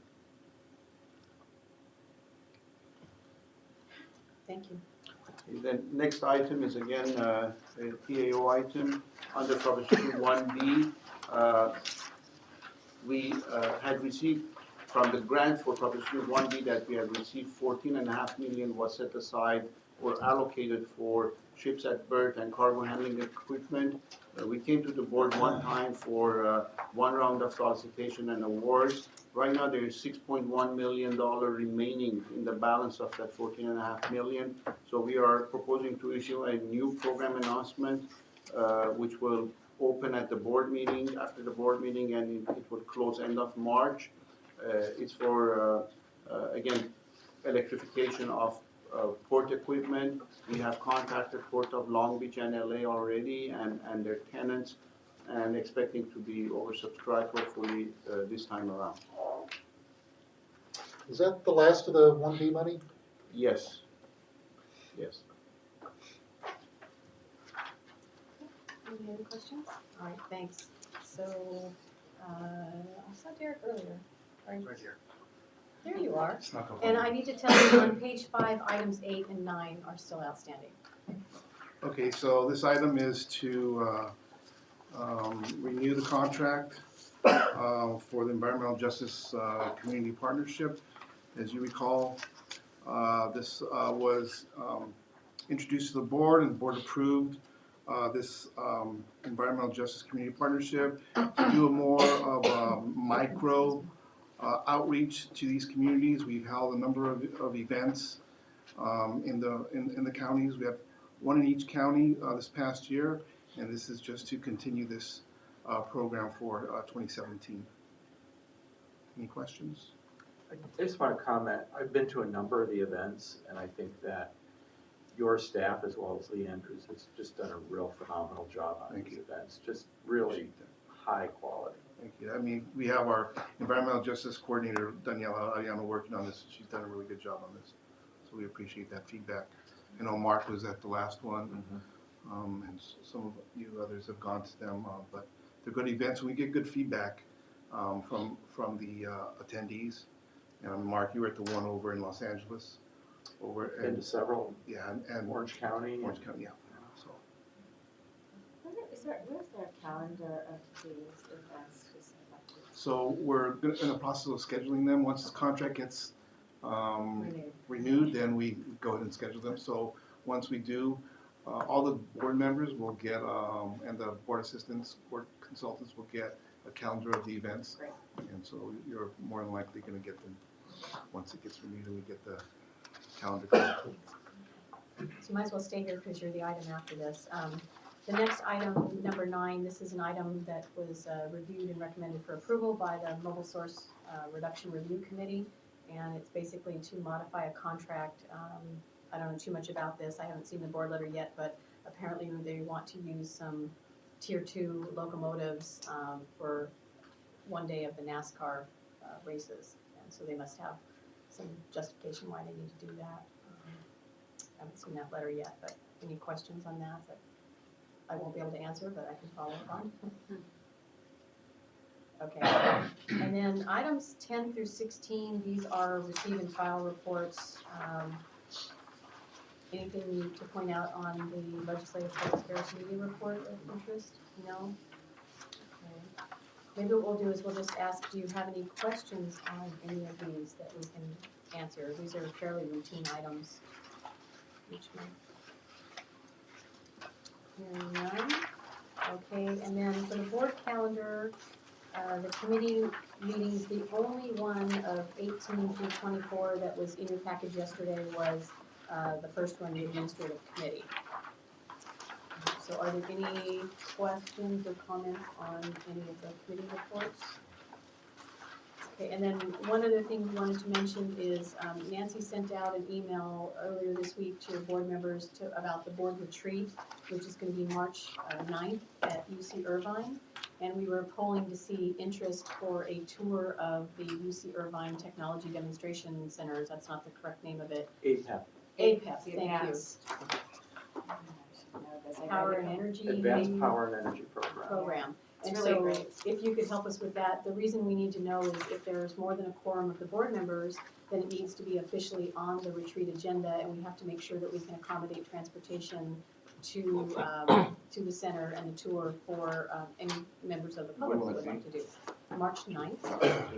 Thank you.
The next item is again a PAO item under troubleshooting 1B. We had received from the grant for proposition 1B that we had received, 14.5 million was set aside or allocated for ships at berth and cargo handling equipment. We came to the board one time for one round of solicitation and awards. Right now, there is $6.1 million remaining in the balance of that 14.5 million. So we are proposing to issue a new program announcement, which will open at the board meeting, after the board meeting, and it will close end of March. It's for, again, electrification of port equipment. We have contacted Port of Long Beach and LA already and their tenants, and expecting to be oversubscribed hopefully this time around.
Is that the last of the 1B money?
Yes. Yes.
Any other questions? All right, thanks. So, I saw Derek earlier. Right
here.
There you are.
Snuck up
And
on
I
me.
need to tell you on page 5, items 8 and 9 are still outstanding.
Okay, so this item is to renew the contract for the Environmental Justice Community Partnership. As you recall, this was introduced to the board and the board approved this Environmental Justice Community Partnership to do a more of a micro outreach to these communities. We've held a number of events in the counties. We have one in each county this past year, and this is just to continue this program for 2017. Any questions?
I just want to comment, I've been to a number of the events, and I think that your staff, as well as Lee Andrews, has just done a real phenomenal job on these events, just really high quality.
Thank you. I mean, we have our Environmental Justice Coordinator, Daniela Ariano, working on this. She's done a really good job on this, so we appreciate that feedback. I know Mark was at the last one, and some of you others have gone to them, but they're good events, and we get good feedback from the attendees. And Mark, you were at the one over in Los Angeles.
Been to several.
Yeah, and
Orange County.
Orange County, yeah. So.
Where's their calendar of these events?
So we're in the process of scheduling them. Once the contract gets renewed, then we go ahead and schedule them. So once we do, all the board members will get, and the board assistants, board consultants will get a calendar of the events.
Great.
And so you're more than likely going to get them once it gets renewed and we get the calendar.
So you might as well stay here because you're the item after this. The next item, number 9, this is an item that was reviewed and recommended for approval by the Mobile Source Reduction Review Committee, and it's basically to modify a contract. I don't know too much about this. I haven't seen the board letter yet, but apparently they want to use some Tier 2 locomotives for one day of the NASCAR races, and so they must have some justification why they need to do that. I haven't seen that letter yet, but any questions on that I won't be able to answer, but I can follow up on. Okay, and then items 10 through 16, these are receive and file reports. Anything to point out on the Legislative Public Affairs Media Report of interest? No? Okay. Maybe what we'll do is we'll just ask, do you have any questions on any of these that we can answer? These are fairly routine items each month. Hearing none. Okay, and then for the board calendar, the committee meetings, the only one of 18 through 24 that was in your package yesterday was the first one, the administrative committee. So are there any questions or comments on any of the committee reports? Okay, and then one other thing we wanted to mention is Nancy sent out an email earlier this week to board members about the board retreat, which is going to be March 9th at UC Irvine. And we were polling to see interest for a tour of the UC Irvine Technology Demonstration Centers. That's not the correct name of it.
APEP.
APEP, thank you. Power and Energy.
Advanced Power and Energy Program.
And
It's really
so
great.
if you could help us with that, the reason we need to know is if there's more than a quorum of the board members, then it needs to be officially on the retreat agenda, and we have to make sure that we can accommodate transportation to the center and the tour for any members of the public who would like to do. March 9th.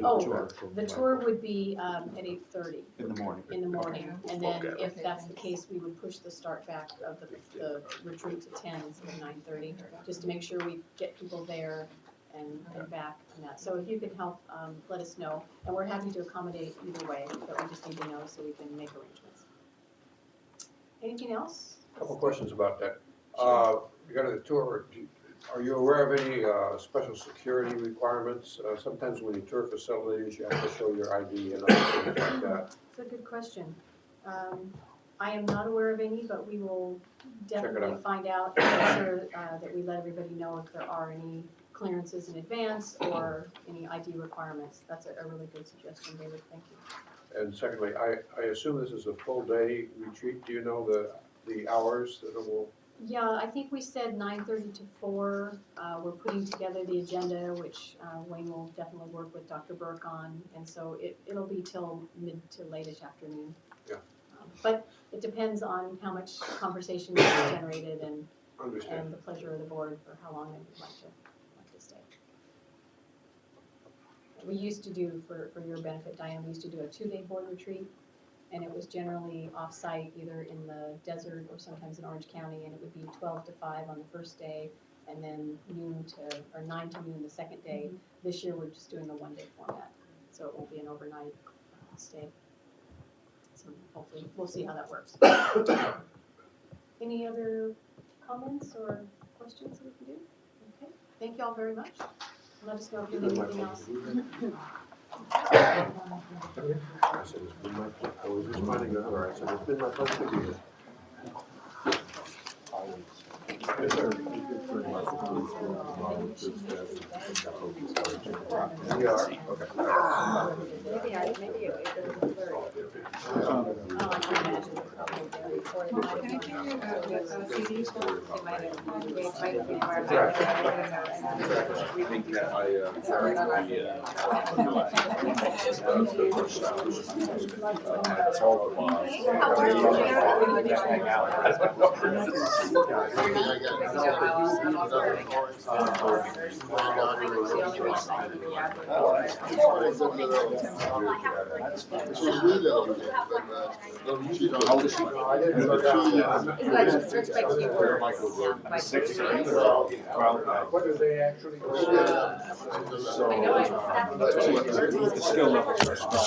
Oh, the tour would be at 8:30
In the morning.
in the morning. And then
Okay.
if that's the case, we would push the start back of the retreat to 10 instead of 9:30, just to make sure we get people there and back on that. So if you could help, let us know. And we're happy to accommodate either way, but we just need to know so we can make arrangements. Anything else?
Couple questions about that. Regarding the tour, are you aware of any special security requirements? Sometimes when you tour facilities, you have to show your ID and other things like that.
It's a good question. I am not aware of any, but we will definitely
out.
find out and make sure that we let everybody know if there are any clearances in advance or any ID requirements. That's a really good suggestion, David. Thank you.
And secondly, I assume this is a full day retreat. Do you know the hours that it will?
Yeah, I think we said 9:30 to 4. We're putting together the agenda, which Wayne will definitely work with Dr. Burke on, and so it'll be till mid to late-ish afternoon.
Yeah.
But it depends on how much conversation is generated and the pleasure of the board for how long they would like to stay. We used to do, for your benefit, Diane, we used to do a 2-day board retreat. And it was generally off-site, either in the desert or sometimes in Orange County, and it would be 12 to 5 on the first day, and then 9 to noon the second day. This year, we're just doing a 1-day format, so it won't be an overnight stay. So hopefully, we'll see how that works. Any other comments or questions that we can do? Okay, thank you all very much. Let us know if you need anything else.
I said, it's been my pleasure. I was just finding out, I said, it's been my pleasure to be here. Yes, sir. We are.
We think that
What do they actually do?
The skill levels are strong.